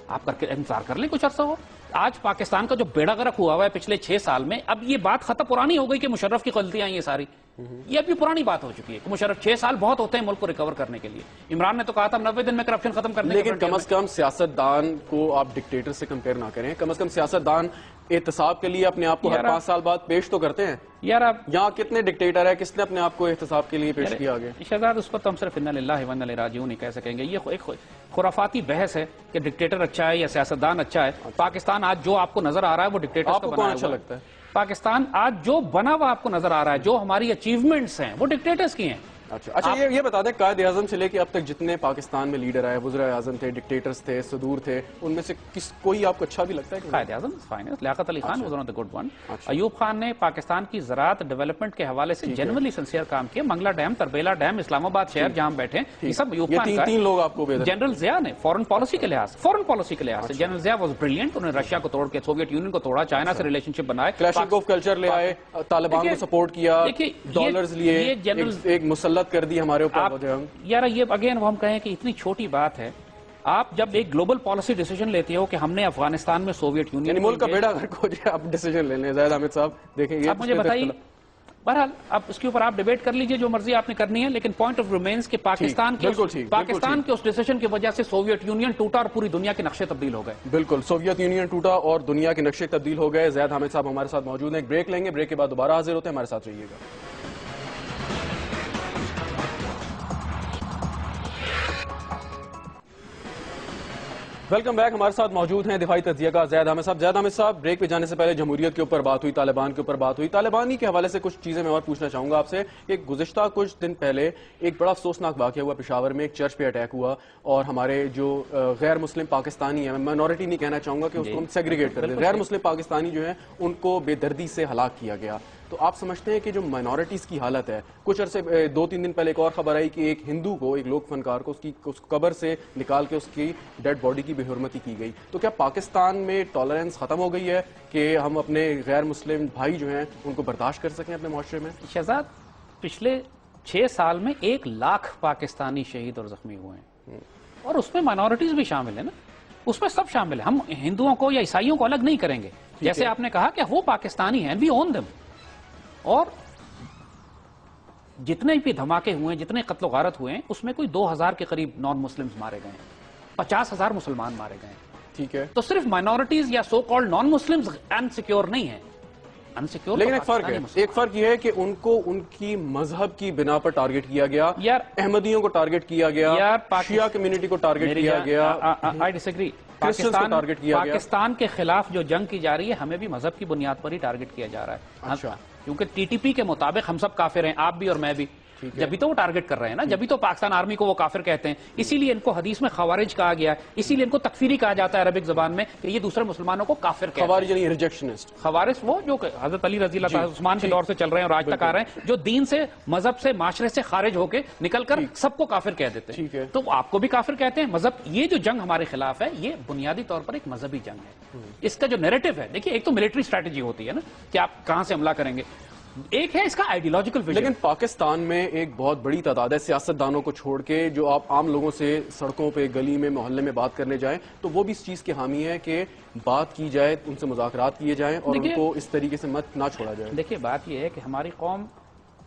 آپ کر کے انتظار کر لیں کچھ عرصہ ہو. آج پاکستان کا جو بیڑا غرق ہوا ہے پچھلے 6 سال میں، اب یہ بات ختم پرانی ہو گئی کہ مشرف کی غلطیاں یہ ساری، یہ اب بھی پرانی بات ہو چکی ہے کہ مشرف 6 سال بہت ہوتے ہیں ملک کو ریکور کرنے کے لیے. عمران نے تو کہا تھا 90 دن میں کرپشن ختم کرنے. لیکن کم از کم سیاستدان کو آپ ڈکٹیٹر سے کمپیئر نہ کریں. کم از کم سیاستدان احتساب کے لیے اپنے آپ کو ہر 5 سال بعد پیش تو کرتے ہیں. یار آپ یہاں کتنے ڈکٹیٹر ہے، کس نے اپنے آپ کو احتساب کے لیے پیش کیا آگے؟ شہزاد اس پر تو ہم صرف انا للہ و انا الیہ راجعون نہیں کہہ سکیں گے. یہ ایک خرافاتی بحث ہے کہ ڈکٹیٹر اچھا ہے یا سیاستدان اچھا ہے. پاکستان آج جو آپ کو نظر آ رہا ہے وہ ڈکٹیٹر آپ کو کون اچھا لگتا ہے؟ پاکستان آج جو بنا ہوا آپ کو نظر آ رہا ہے، جو ہماری اچیومنٹس ہیں وہ ڈکٹیٹرز کی ہیں. اچھا یہ بتا دیں قائد اعظم سے لے کے اب تک جتنے پاکستان میں لیڈر آئے، وزراء اعظم تھے، ڈکٹیٹرز تھے، صدور تھے، ان میں سے کوئی آپ کو اچھا بھی لگتا ہے؟ Quaid Azam Liaquat Ali Khan was one of the good one. Ayub Khan نے پاکستان کی زراعت ڈیولپمنٹ کے حوالے سے جنرلی سنسیئر کام کیا. منگلا ڈیم، تربیلا ڈیم، اسلام آباد شہر جہاں بیٹھے یہ سب ایوب خان کا. 3 لوگ آپ کو. جنرل ضیاء نے فورن پالیسی کے لحاظ سے جنرل ضیاء واز بریلینٹ. انہوں نے رشیا کو توڑ کے سوویت یونین کو توڑا، چائنا سے ریلیشن شپ بنائے، کلاشنکوف کلچر لے آئے، طالبان کو سپورٹ کیا، ڈالرز لیے، ایک مسلط کر دی ہمارے اوپر. یار یہ اگین وہ ہم کہیں کہ اتنی چھوٹی بات ہے. آپ جب ایک گلوبل پالیسی ڈیسیجن لیتے ہو کہ ہم نے افغانستان میں سوویت یونین ملک کا بیڑا غرق ہو جائے، آپ ڈیسیجن لے لیں. زاہد حامد صاحب دیکھیں یہ آپ مجھے بتائیے. بہرحال اب اس کے اوپر آپ ڈیبیٹ کر لیجئے جو مرضی آپ نے کرنی ہے، لیکن پوائنٹ آف ریمینس کہ پاکستان کے اس ڈیسیجن کی وجہ سے سوویت یونین ٹوٹا اور پوری دنیا کے نقشے تبدیل ہو گئے. بالکل سوویت یونین ٹوٹا اور دنیا کے نقشے تبدیل ہو گئے. زاہد حامد صاحب ہمارے ساتھ موجود ہیں. ایک بریک لیں گے، بریک کے بعد دوبارہ حاضر ہوتے ہیں. ہمارے ساتھ رہیے گا. Welcome back. ہمارے ساتھ موجود ہیں دفاعی تجزیہ کا زاہد حامد صاحب. زاہد حامد صاحب بریک پہ جانے سے پہلے جمہوریت کے اوپر بات ہوئی، طالبان کے اوپر بات ہوئی. طالبانی کے حوالے سے کچھ چیزیں میں اور پوچھنا چاہوں گا آپ سے کہ گزشتہ کچھ دن پہلے ایک بڑا افسوسناک واقعہ ہوا پشاور میں. ایک چرچ پہ اٹیک ہوا اور ہمارے جو غیر مسلم پاکستانی ہیں، میں مائنورٹی نہیں کہنا چاہوں گا کہ اس کو ہم سیگریگیٹ کر دیں، غیر مسلم پاکستانی جو ہیں ان کو بے دردی سے ہلاک کیا گیا. تو آپ سمجھتے ہیں کہ جو مائنورٹیز کی حالت ہے، کچھ عرصے 2-3 دن پہلے ایک اور خبر آئی کہ ایک ہندو کو، ایک لوک فنکار کو اس قبر سے نکال کے اس کی ڈیڈ باڈی کی بے حرمتی کی گئی. تو کیا پاکستان میں ٹالرنس ختم ہو گئی ہے کہ ہم اپنے غیر مسلم بھائی جو ہیں ان کو برداشت کر سکیں اپنے معاشرے میں؟ شہزاد پچھلے 6 سال میں 1 لاکھ پاکستانی شہید اور زخمی ہوئے ہیں، اور اس میں مائنورٹیز بھی شامل ہیں نا، اس میں سب شامل ہیں. ہم ہندوؤں کو یا عیسائیوں کو الگ نہیں کریں گے. جیسے آپ نے کہا کہ وہ پاکستانی ہیں، وی اون دم. اور جتنے بھی دھماکے ہوئے ہیں، جتنے قتل و غارت ہوئے ہیں، اس میں کوئی 2000 کے قریب نان مسلمز مارے گئے ہیں، 50,000 مسلمان مارے گئے ہیں. ٹھیک ہے، تو صرف مائنورٹیز یا so called non Muslims insecure نہیں ہیں. انسیکیور لیکن ایک فرق یہ ہے کہ ان کو ان کی مذہب کی بنا پر ٹارگٹ کیا گیا. احمدیوں کو ٹارگٹ کیا گیا، شیعہ کمیونٹی کو ٹارگٹ کیا گیا. I disagree. پاکستان کے خلاف جو جنگ کی جا رہی ہے ہمیں بھی مذہب کی بنیاد پر ہی ٹارگٹ کیا جا رہا ہے. کیونکہ ٹی ٹی پی کے مطابق ہم سب کافر ہیں، آپ بھی اور میں بھی. جبھی تو وہ ٹارگٹ کر رہے ہیں نا، جبھی تو پاکستان آرمی کو وہ کافر کہتے ہیں. اسی لیے ان کو حدیث میں خوارج کہا گیا ہے، اسی لیے ان کو تکفیری کہا جاتا ہے عربک زبان میں کہ یہ دوسرے مسلمانوں کو کافر کہتے ہیں. خوارج یعنی ریجیکشنسٹ. خوارج وہ جو حضرت علی رضی اللہ عنہ عثمان کے دور سے چل رہے ہیں اور آج تک آ رہے ہیں، جو دین سے، مذہب سے، معاشرے سے خارج ہو کے نکل کر سب کو کافر کہہ دیتے ہیں. تو آپ کو بھی کافر کہتے ہیں. مذہب، یہ جو جنگ ہمارے خلاف ہے یہ بنیادی طور پر ایک مذہبی جنگ ہے. اس کا جو نیریٹو ہے، دیکھیے ایک تو ملٹری اسٹریٹجی ہوتی ہے نا کہ آپ کہاں سے حملہ کریں گے، ایک ہے اس کا آئیڈیولوجیکل ویژن. لیکن پاکستان میں ایک بہت بڑی تعداد ہے سیاستدانوں کو چھوڑ کے جو آپ عام لوگوں سے سڑکوں پہ، گلی میں، محلے میں بات کرنے جائیں تو وہ بھی اس چیز کے حامی ہے کہ بات کی جائے، ان سے مذاکرات کیے جائیں اور ان کو اس طریقے سے مت نہ چھوڑا جائے. دیکھیے بات یہ ہے کہ ہماری قوم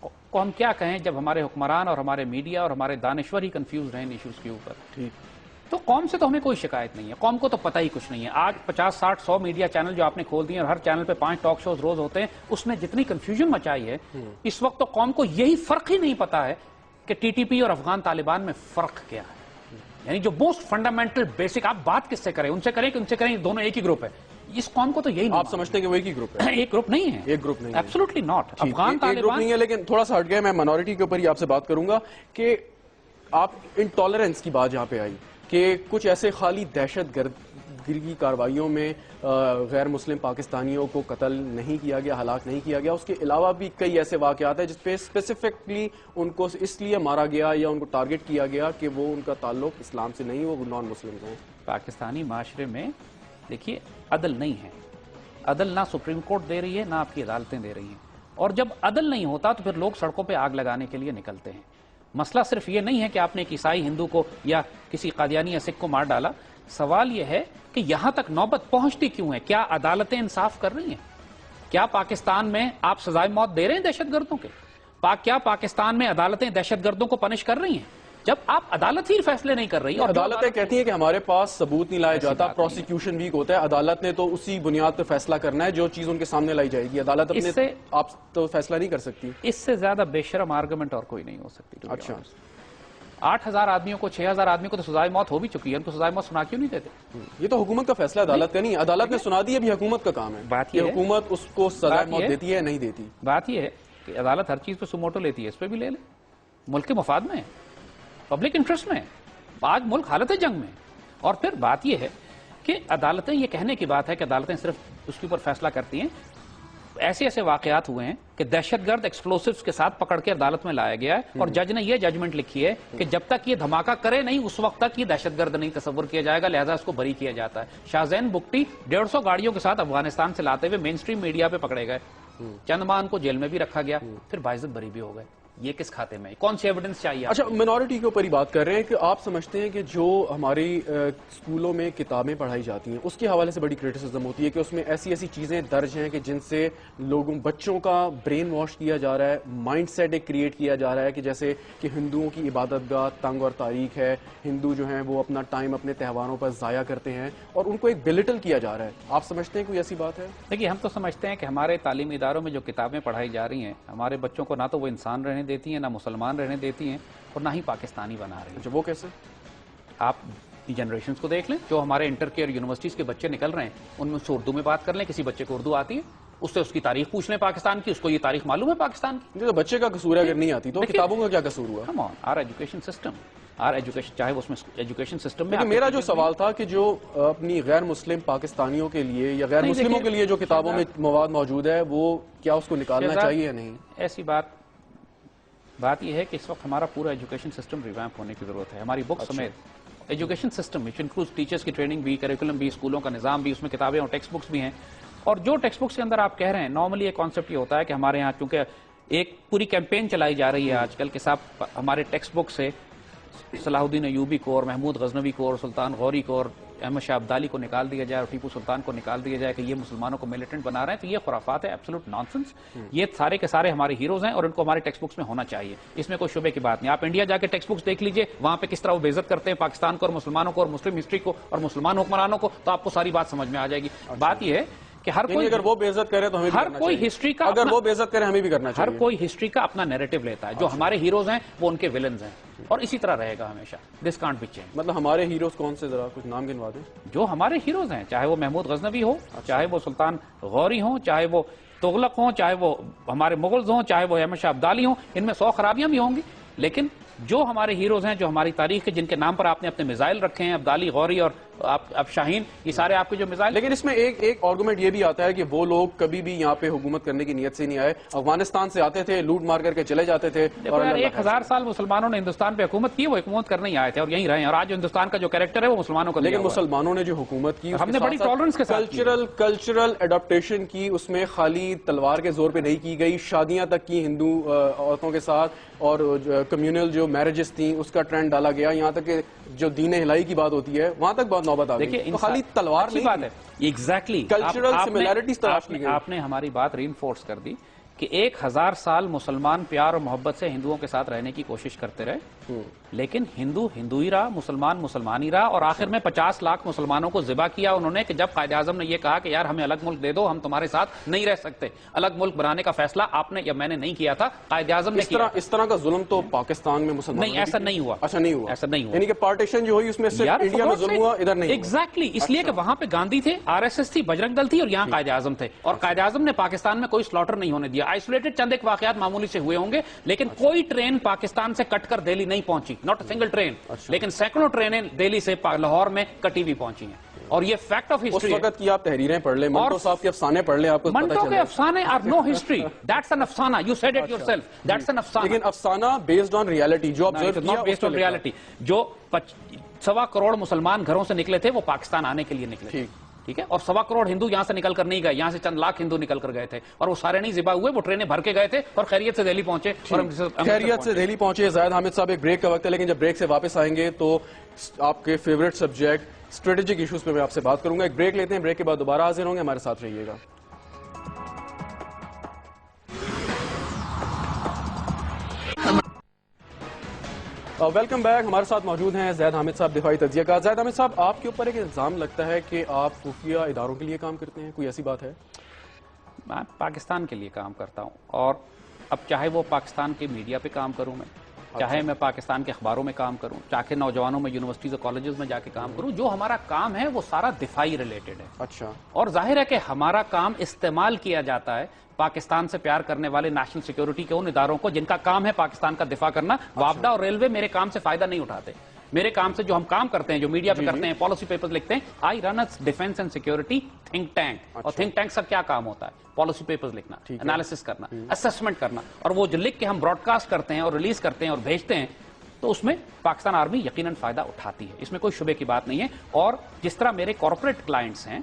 کو ہم کیا کہیں جب ہمارے حکمران اور ہمارے میڈیا اور ہمارے دانشور ہی کنفیوز رہے ان ایشوز کے اوپر. ٹھیک، تو قوم سے تو ہمیں کوئی شکایت نہیں ہے، قوم کو تو پتہ ہی کچھ نہیں ہے. آج 50 60 100 میڈیا چینل جو آپ نے کھول دیے اور ہر چینل پہ 5 ٹاک شوز روز ہوتے ہیں، اس نے جتنی کنفیوژن مچائی ہے اس وقت تو قوم کو یہی فرق ہی نہیں پتا ہے کہ ٹی ٹی پی اور افغان طالبان میں فرق کیا ہے. یعنی جو موسٹ فنڈامنٹل بیسک، آپ بات کس سے کریں، ان سے کریں کہ ان سے کریں، دونوں ایک ہی گروپ ہے. اس قوم کو تو یہی نہیں. آپ سمجھتے ہیں کہ وہ ایک ہی گروپ ہے؟ ایک گروپ نہیں ہے، ایک گروپ نہیں ہے، ایبسولوٹلی ناٹ. افغان طالبان نہیں ہے. لیکن تھوڑا سا ہٹ گیا، میں مائنورٹی کے اوپر ہی آپ سے بات کروں گا کہ آپ انٹالرنس کی بات جہاں پہ آئی کہ کچھ ایسے خالی دہشت گردی کی کارروائیوں میں غیر مسلم پاکستانیوں کو قتل نہیں کیا گیا، ہلاک نہیں کیا گیا، اس کے علاوہ بھی کئی ایسے واقعات ہیں جس پہ اسپیسیفکلی ان کو اس لیے مارا گیا یا ان کو ٹارگٹ کیا گیا کہ وہ ان کا تعلق اسلام سے نہیں، وہ نان مسلم ہیں. پاکستانی معاشرے میں دیکھیے عدل نہیں ہے. عدل نہ سپریم کورٹ دے رہی ہے، نہ آپ کی عدالتیں دے رہی ہیں. اور جب عدل نہیں ہوتا تو پھر لوگ سڑکوں پہ آگ لگانے کے لیے نکلتے ہیں. مسئلہ صرف یہ نہیں ہے کہ آپ نے ایک عیسائی ہندو کو یا کسی قادیانی یا سکھ کو مار ڈالا، سوال یہ ہے کہ یہاں تک نوبت پہنچتی کیوں ہے؟ کیا عدالتیں انصاف کر رہی ہیں؟ کیا پاکستان میں آپ سزائے موت دے رہے ہیں دہشت گردوں کے؟ کیا پاکستان میں عدالتیں دہشت گردوں کو پنش کر رہی ہیں؟ جب آپ عدالت ہی فیصلے نہیں کر رہی، اور عدالتیں کہتی ہیں کہ ہمارے پاس ثبوت نہیں لایا جاتا، پروسیکیوشن ویک ہوتا ہے، عدالت نے تو اسی بنیاد پہ فیصلہ کرنا ہے جو چیز ان کے سامنے لائی جائے گی، عدالت اپنے آپ تو فیصلہ نہیں کر سکتی۔ اس سے زیادہ بے شرم آرگومنٹ اور کوئی نہیں ہو سکتی۔ اچھا، 8,000 آدمیوں کو 6,000 آدمیوں کو تو سزائے موت ہو بھی چکی ہے، ان کو سزائے موت سنا کیوں نہیں دیتے؟ یہ تو حکومت کا فیصلہ، عدالت کا نہیں، عدالت نے سنا دی، ابھی حکومت کا کام ہے بات کہ حکومت اس کو سزائے موت دیتی ہے نہیں دیتی۔ بات یہ ہے کہ عدالت ہر چیز پہ سموٹو لیتی ہے، اس پہ بھی لے لے، ملک کے مفاد میں ہے، پبلک انٹرسٹ میں ہے، آج ملک حالت جنگ میں۔ اور پھر بات یہ ہے کہ عدالتیں، یہ کہنے کی بات ہے کہ عدالتیں صرف اس کے اوپر فیصلہ کرتی ہیں، ایسے ایسے واقعات ہوئے ہیں کہ دہشت گرد ایکسپلوسیوز کے ساتھ پکڑ کے عدالت میں لایا گیا ہے اور جج نے یہ ججمنٹ لکھی ہے کہ جب تک یہ دھماکہ کرے نہیں اس وقت تک یہ دہشت گرد نہیں تصور کیا جائے گا، لہذا اس کو بری کیا جاتا ہے۔ شاہزین بگٹی 150 گاڑیوں کے ساتھ افغانستان سے لاتے ہوئے مین سٹریم میڈیا پہ پکڑے گئے، چند ماہ ان کو جیل میں بھی رکھا گیا، پھر باعزت بری بھی ہو گئے۔ یہ کس کھاتے میں؟ کون سی ایویڈنس چاہیے؟ اچھا، منورٹی کے اوپر ہی بات کر رہے ہیں کہ آپ سمجھتے ہیں کہ جو ہماری اسکولوں میں کتابیں پڑھائی جاتی ہیں اس کے حوالے سے بڑی کرٹیسزم ہوتی ہے کہ اس میں ایسی ایسی چیزیں درج ہیں کہ جن سے بچوں کا برین واش کیا جا رہا ہے، مائنڈ سیٹ ایک کریٹ کیا جا رہا ہے کہ جیسے کہ ہندوؤں کی عبادت گاہ تنگ اور تاریخ ہے، ہندو جو ہیں وہ اپنا ٹائم اپنے تہواروں پر ضائع کرتے ہیں اور ان کو ایک بلٹل کیا جا رہا ہے۔ آپ سمجھتے ہیں کوئی ایسی بات ہے؟ دیکھیے، ہم تو سمجھتے ہیں کہ ہمارے تعلیمی اداروں میں جو کتابیں پڑھائی جا رہی ہیں ہمارے بچوں کو نہ تو وہ انسان رہنے دیتی ہیں، نہ مسلمان رہنے دیتی ہیں، اور نہ ہی پاکستانی بنا رہی ہیں۔ وہ کیسے؟ آپ جنریشنز کو دیکھ لیں، جو ہمارے انٹر کے اور یونیورسٹیز کے بچے نکل رہے ہیں ان میں سے اردو میں بات کر لیں، کسی بچے کو اردو آتی ہے اس سے اس کی تاریخ پوچھ لیں پاکستان کی، اس کو یہ تاریخ معلوم ہے پاکستان کی۔ تو بچے کا قصور ہے، اگر نہیں آتی تو کتابوں کا کیا قصور ہوا؟ Come on, our education system, our education, چاہے اس میں ایجوکیشن سسٹم میں میرا جو سوال تھا کہ جو اپنی غیر مسلم پاکستانیوں کے لیے یا غیر مسلموں کے لیے جو کتابوں میں مواد موجود ہے وہ کیا اس کو نکالنا چاہیے یا نہیں؟ ایسی بات یہ ہے کہ اس وقت ہمارا پورا ایجوکیشن سسٹم ریویمپ ہونے کی ضرورت ہے، ہماری بک سمیت education system which include teachers کی ٹریننگ بھی، کریکولم بھی، اسکولوں کا نظام بھی، اس میں کتابیں اور ٹیکسٹ بکس بھی ہیں۔ اور جو ٹیکسٹ بکس کے اندر آپ کہہ رہے ہیں، نارملی ایک کانسیپٹ یہ ہوتا ہے کہ ہمارے ہاں چونکہ ایک پوری کیمپین چلائی جا رہی ہے آج کل کہ صاحب ہمارے ٹیکسٹ بک سے صلاح الدین ایوبی کو اور محمود غزنوی کو اور سلطان غوری کو اور احمد شاہ ابدالی کو نکال دیا جائے اور ٹیپو سلطان کو نکال دیا جائے کہ یہ مسلمانوں کو ملیٹنٹ بنا رہے ہیں، تو یہ خرافات ہے، ایبسولوٹ نانسنس۔ یہ سارے کے سارے ہمارے ہیروز ہیں اور ان کو ہمارے ٹیکسٹ بکس میں ہونا چاہیے، اس میں کوئی شبے کی بات نہیں۔ آپ انڈیا جا کے ٹیکسٹ بکس دیکھ لیجئے، وہاں پہ کس طرح وہ بے عزت کرتے ہیں پاکستان کو اور مسلمانوں کو اور مسلم ہسٹری کو اور مسلمان حکمرانوں کو، تو آپ کو ساری بات سمجھ میں آ جائے گی۔ بات یہ ہے کہ ہر کوئی اگر وہ بے عزت کرے تو ہمیں بھی کرنا چاہیے، ہسٹری کا اگر وہ بے عزت کرے ہمیں بھی کرنا چاہیے۔ ہر کوئی ہسٹری کا اپنا نیریٹو لیتا ہے، جو ہمارے ہیروز ہیں وہ ان کے ویلنز ہیں اور اسی طرح رہے گا ہمیشہ۔ دس کانٹ بی چینج۔ مطلب ہمارے ہیروز کون سے، ذرا کچھ نام گنوا دیں جو ہمارے ہیروز ہیں، چاہے وہ محمود غزنوی ہو، چاہے وہ سلطان غوری ہوں، چاہے وہ تغلق ہوں، چاہے وہ ہمارے مغلز ہوں، چاہے وہ احمد شاہ ابدالی ہوں، ان میں 100 خرابیاں بھی ہوں گی، لیکن جو ہمارے ہیروز ہیں، جو ہماری تاریخ کے جن کے نام پر آپ نے اپنے میزائل رکھے ہیں، ابدالی، غوری اور اب شاہین، یہ سارے آپ کے جو میزائل۔ لیکن اس میں ایک آرگومنٹ یہ بھی آتا ہے کہ وہ لوگ کبھی بھی یہاں پہ حکومت کرنے کی نیت سے نہیں آئے، افغانستان سے آتے تھے، لوٹ مار کر کے چلے جاتے تھے۔ اور 1000 سال مسلمانوں نے ہندوستان پہ حکومت کی، وہ حکومت کرنے ہی آئے تھے اور یہیں رہے ہیں، اور آج جو ہندوستان کا جو کریکٹر ہے وہ مسلمانوں کا، لیکن مسلمانوں نے جو حکومت کی ہم نے بڑی ٹالرنس کے ساتھ کلچرل اڈاپٹیشن کی، اس میں خالی تلوار کے زور پہ نہیں کی گئی، شادیاں تک کی ہندو عورتوں کے ساتھ اور کمیونل جو میرجز تھیں اس کا ٹرینڈ ڈالا گیا، یہاں تک کہ جو دین الہی کی بات ہوتی ہے وہاں تک بہت نوبت آ گئی۔ تو خالی تلوار نہیں بات ہے، ایگزیکٹلی کلچرل سملیرٹیز تلاش کی گئی۔ آپ نے ہماری بات ری انفورس کر دی کہ 1000 سال مسلمان پیار اور محبت سے ہندوؤں کے ساتھ رہنے کی کوشش کرتے رہے، لیکن ہندو ہندو ہی رہا، مسلمان مسلمان ہی رہا، اور آخر میں 50 لاکھ مسلمانوں کو ذبح کیا انہوں نے کہ جب قائد اعظم نے یہ کہا کہ یار ہمیں الگ ملک دے دو، ہم تمہارے ساتھ نہیں رہ سکتے، الگ ملک بنانے کا فیصلہ آپ نے یا میں نے نہیں کیا تھا، قائد اعظم نے کیا۔ اس طرح کا ظلم تو پاکستان میں مسلمانوں نہیں، ایسا نہیں ہوا۔ اچھا نہیں ہوا، ایسا نہیں ہوا، یعنی کہ پارٹیشن جو ہوئی اس میں صرف انڈیا میں ظلم ہوا، ادھر نہیں۔ ایگزیکٹلی، اس لیے کہ وہاں پہ گاندھی تھے، RSS تھی، بجرنگ دل تھی، اور یہاں قائد اعظم تھے، اور قائد اعظم نے پاکستان میں کوئی سلاٹر نہیں ہونے دیا۔ آئسولیٹڈ چند ایک واقعات معمولی سے ہوئے ہوں گے، لیکن کوئی ٹرین پاکستان سے کٹ کر دہلی نہیں پہنچی، ناٹ اے سنگل ٹرین، لیکن سینکڑوں ٹرینیں دہلی سے لاہور میں کٹی ہوئی پہنچی ہیں، اور یہ فیکٹ آف ہسٹری۔ اس وقت کی آپ تحریریں پڑھ لیں، منٹو صاحب کے افسانے پڑھ لیں، آپ کو پتہ چلے گا۔ منٹو کے افسانے are no history, that's an افسانہ، you said it yourself, that's an افسانہ۔ لیکن افسانہ بیسڈ آن ریالٹی، جو آبزرو کیا بیسڈ آن ریالٹی، جو 1.25 کروڑ مسلمان گھروں سے نکلے تھے وہ پاکستان آنے کے لیے نکلے تھے، ٹھیک ہے, اور 1.25 کروڑ ہندو یہاں سے نکل کر نہیں گئے, یہاں سے چند لاکھ ہندو نکل کر گئے تھے, اور وہ سارے نہیں ذبح ہوئے, وہ ٹرینیں بھر کے گئے تھے اور خیریت سے دہلی پہنچے. خیریت سے دہلی پہنچے. زاہد حامد صاحب, ایک بریک کا وقت ہے, لیکن جب بریک سے واپس آئیں گے تو آپ کے فیوریٹ سبجیکٹ اسٹریٹجک ایشوز پہ میں آپ سے بات کروں گا. ایک بریک لیتے ہیں, بریک کے بعد دوبارہ حاضر ہوں گے, ہمارے ساتھ رہیے گا. Welcome back. ہمارے ساتھ موجود ہیں زاہد حامد صاحب, دفاعی تجزیہ کار. زاہد حامد صاحب, آپ کے اوپر ایک الزام لگتا ہے کہ آپ خفیہ اداروں کے لیے کام کرتے ہیں, کوئی ایسی بات ہے؟ میں پاکستان کے لیے کام کرتا ہوں, اور اب چاہے وہ پاکستان کے میڈیا پہ کام کروں میں, چاہے میں پاکستان کے اخباروں میں کام کروں, چاہے نوجوانوں میں یونیورسٹیز اور کالجز میں جا کے کام کروں, جو ہمارا کام ہے وہ سارا دفاعی ریلیٹڈ ہے. اچھا. اور ظاہر ہے کہ ہمارا کام استعمال کیا جاتا ہے پاکستان سے پیار کرنے والے نیشنل سیکیورٹی کے ان اداروں کو جن کا کام ہے پاکستان کا دفاع کرنا. وابڈا اور ریلوے میرے کام سے فائدہ نہیں اٹھاتے. میرے کام سے جو ہم کام کرتے ہیں, جو میڈیا پہ کرتے ہیں, پالیسی پیپرز لکھتے ہیں, I run a defence and security think tank. اور تھنک ٹینک سب کیا کام ہوتا ہے؟ پالیسی پیپرز لکھنا, انالیسس کرنا, اسسمنٹ کرنا, اور وہ جو لکھ کے ہم براڈ کاسٹ کرتے ہیں اور ریلیز کرتے ہیں اور بھیجتے ہیں, تو اس میں پاکستان آرمی یقیناً فائدہ اٹھاتی ہے. اس میں کوئی شبے کی بات نہیں ہے. اور جس طرح میرے کارپوریٹ کلائنٹس ہیں,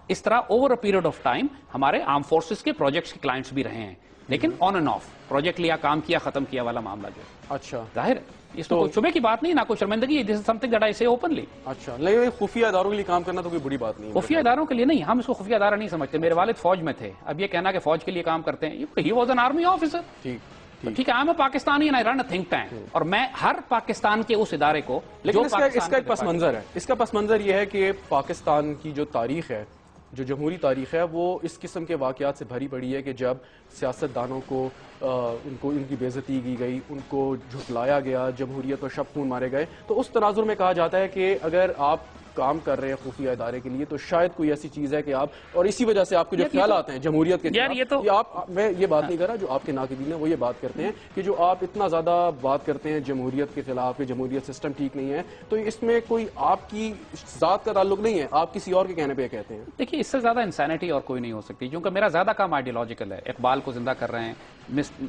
اس طرح over a period of time ہمارے آرم فورسز کے پروجیکٹس کے کلائنٹس بھی رہے ہیں, لیکن آن اینڈ آف, پروجیکٹ لیا, کام کیا, ختم کیا والا معاملہ جو. اچھا. ظاہر ہے اس میں کوئی شبے کی بات نہیں, نہ کوئی شرمندگی. دس از سمتھنگ دیٹ آئی سے اوپنلی. اچھا, لیکن خفیہ اداروں کے لیے کام کرنا تو کوئی بڑی بات نہیں ہے. خفیہ اداروں کے لیے نہیں, ہم اس کو خفیہ ادارہ نہیں سمجھتے. میرے والد فوج میں تھے, اب یہ کہنا کہ فوج کے لیے کام کرتے ہیں, he was an army officer. ٹھیک ہے, میں Pakistani and I run a think tank, اور میں ہر پاکستان کے اس ادارے کو, لیکن اس کا ایک پس منظر ہے. اس کا پس منظر یہ ہے کہ پاکستان کی جو تاریخ ہے, جو جمہوری تاریخ ہے, وہ اس قسم کے واقعات سے بھری پڑی ہے کہ جب سیاستدانوں کو ان کی بے عزتی کی گئی, ان کو جھٹلایا گیا, جمہوریت پر شب خون مارے گئے. تو اس تناظر میں کہا جاتا ہے کہ اگر آپ کام کر رہے ہیں خفیہ ادارے کے لیے تو شاید کوئی ایسی چیز ہے کہ آپ, اور اسی وجہ سے آپ کو جو خیالات ہیں جمہوریت کے خلاف, میں یہ بات نہیں کر رہا, جو آپ کے ناقدین ہیں وہ یہ بات کرتے ہیں کہ جو آپ اتنا زیادہ بات کرتے ہیں جمہوریت کے خلاف کہ جمہوریت سسٹم ٹھیک نہیں ہے, تو اس میں کوئی آپ کی ذات کا تعلق نہیں ہے, آپ کسی اور کے کہنے پہ کہتے ہیں. دیکھیے, اس سے زیادہ انسینٹی اور کوئی نہیں ہو سکتی, کیونکہ میرا زیادہ کام آئیڈیالوجیکل ہے. اقبال کو زندہ کر رہے ہیں,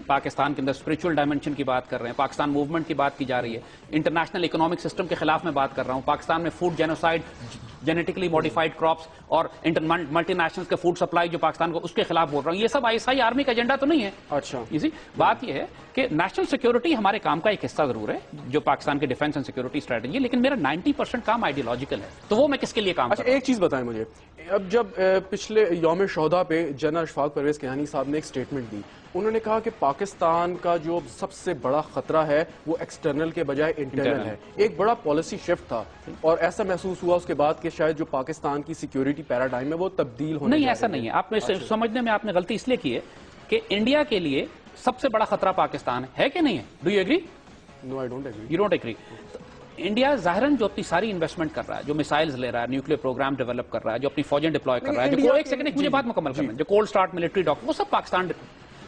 پاکستان کے اندر اسپرچل ڈائمینشن کی بات کر رہے ہیں, پاکستان موومنٹ کی بات کی جا رہی ہے, انٹرنیشنل اکنامک سسٹم کے خلاف میں بات کر رہا ہوں, پاکستان میں food genocide, genetically modified crops اور ملٹی نیشنلز کے فوڈ سپلائی جو پاکستان کو, اس کے خلاف بول رہا ہوں. یہ سب آئی آرمی کا ایجنڈا تو نہیں ہے. اچھا. بات یہ ہے کہ نیشنل سیکیورٹی ہمارے کام کا ایک حصہ ضرور ہے, جو پاکستان کی ڈیفنس اینڈ سیکیورٹی اسٹریٹجی ہے, لیکن میرا 90% کام آئیڈیالوجیکل ہے. تو وہ میں کس کے لیے کام کرتا ہوں؟ ایک چیز بتائیں مجھے, اب جب پچھلے یوم شہداء پہ جنرل اشفاق پرویز کیانی صاحب نے ایک سٹیٹمنٹ دی, انہوں نے کہا کہ پاکستان کا جو سب سے بڑا خطرہ ہے وہ ایکسٹرنل کے بجائے انٹرنل ہے. ایک بڑا پالیسی شفٹ تھا, اور ایسا محسوس ہوا اس کے بعد کہ شاید جو پاکستان کی سیکیورٹی پیراڈائم ہے وہ تبدیل ہونے نہیں, ایسا نہیں ہے. آپ نے سمجھنے میں آپ نے غلطی اس لیے کی ہے کہ انڈیا کے لیے سب سے بڑا خطرہ پاکستان ہے کہ نہیں ہے. Do you agree? No, I don't agree. You don't agree. India ظاہراً جو اپنی ساری انویسٹمنٹ کر رہا ہے, جو میسائلز لے رہا ہے, نیوکلیر پروگرام ڈیولپ کر رہا ہے, جو اپنی فوجیں ڈپلوائے کر رہا ہے, جو ایک سیکنڈ مجھے بات مکمل کرنا ہے, جو کولڈ سٹارٹ ملٹری ڈاک, وہ سب پاکستان.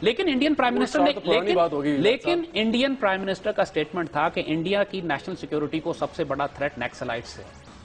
لیکن انڈین پرائم منسٹر نے, لیکن انڈین پرائم منسٹر کا سٹیٹمنٹ تھا کہ انڈیا کی نیشنل سیکیورٹی کو سب سے بڑا تھریٹ نیکسلائٹس ہے,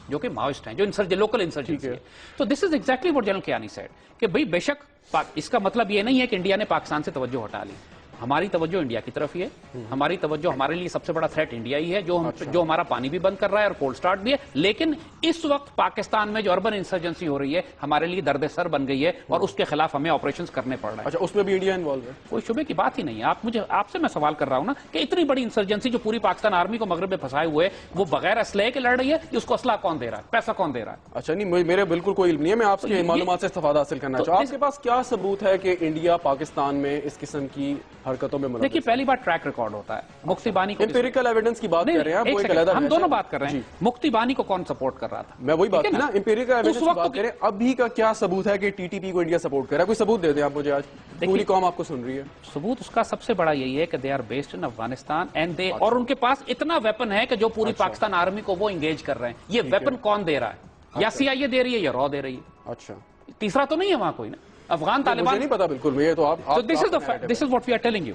جو کہ ماؤسٹ ہیں, جو لوکل انسرجنسی ہے. تو this is exactly what general Kayani said کہ بھئی بے شک اس کا مطلب یہ نہیں ہے کہ انڈیا نے پاکستان سے توجہ ہٹا لی. ہماری توجہ انڈیا کی طرف ہی ہے, ہماری توجہ, ہمارے لیے سب سے بڑا تھریٹ انڈیا ہی ہے, جو ہمارا پانی بھی بند کر رہا ہے اور کولڈ سٹارٹ بھی ہے. لیکن اس وقت پاکستان میں جو اربن انسرجنسی ہو رہی ہے ہمارے لیے درد سر بن گئی ہے, اور اس کے خلاف ہمیں آپریشنز کرنے پڑ رہے ہیں. اچھا, اس میں بھی انڈیا انوالو ہے؟ کوئی شبے کی بات ہی نہیں ہے. آپ سے میں سوال کر رہا ہوں نا کہ اتنی بڑی انسرجنسی جو پوری پاکستان آرمی کو مغرب میں پھنسائے ہوئے, وہ بغیر اسلحے کے لڑ رہی ہے, اس کو اسلحہ کون دے رہا ہے, پیسہ کون دے رہا ہے؟ اچھا, نہیں, میرے بالکل کوئی علم نہیں ہے, میں آپ کی معلومات سے استفادہ حاصل کرنا چاہتا ہوں. آپ کے پاس کیا ثبوت ہے کہ انڈیا پاکستان میں اس قسم کی حرکتوں میں ملوث ہے؟ دیکھیے, پہلی بار ٹریک ریکارڈ ہوتا ہے. مفتی بانی کو امپیریکل ایویڈنس کی بات کر رہے ہیں, وہ ایک علیحدہ ہم دونوں بات کر رہے ہیں. مفتی بانی کو کون سپورٹ کر رہا تھا؟ میں وہی بات کی نا, امپیریکل ایویڈنس کی بات کریں. ابھی کا کیا ثبوت ہے کہ ٹی ٹی پی کو انڈیا سپورٹ کر رہا ہے؟ کوئی ثبوت دے دیں آپ مجھے, آج پوری قوم آپ کو سن رہی ہے. ثبوت اس کا سب سے بڑا یہی ہے کہ they are based in Afghanistan and they, اور ان کے پاس اتنا ویپن ہے کہ جو پوری پاکستان آرمی کو وہ انگیج کر رہے ہیں. یہ ویپن کون دے رہا ہے؟ یا سی آئی اے دے رہی ہے یا را دے رہی ہے. اچھا, تیسرا تو نہیں ہے وہاں کوئی نا. افغان طالبان نہیں پتا بالکل, یہ تو آپ this is what we are telling you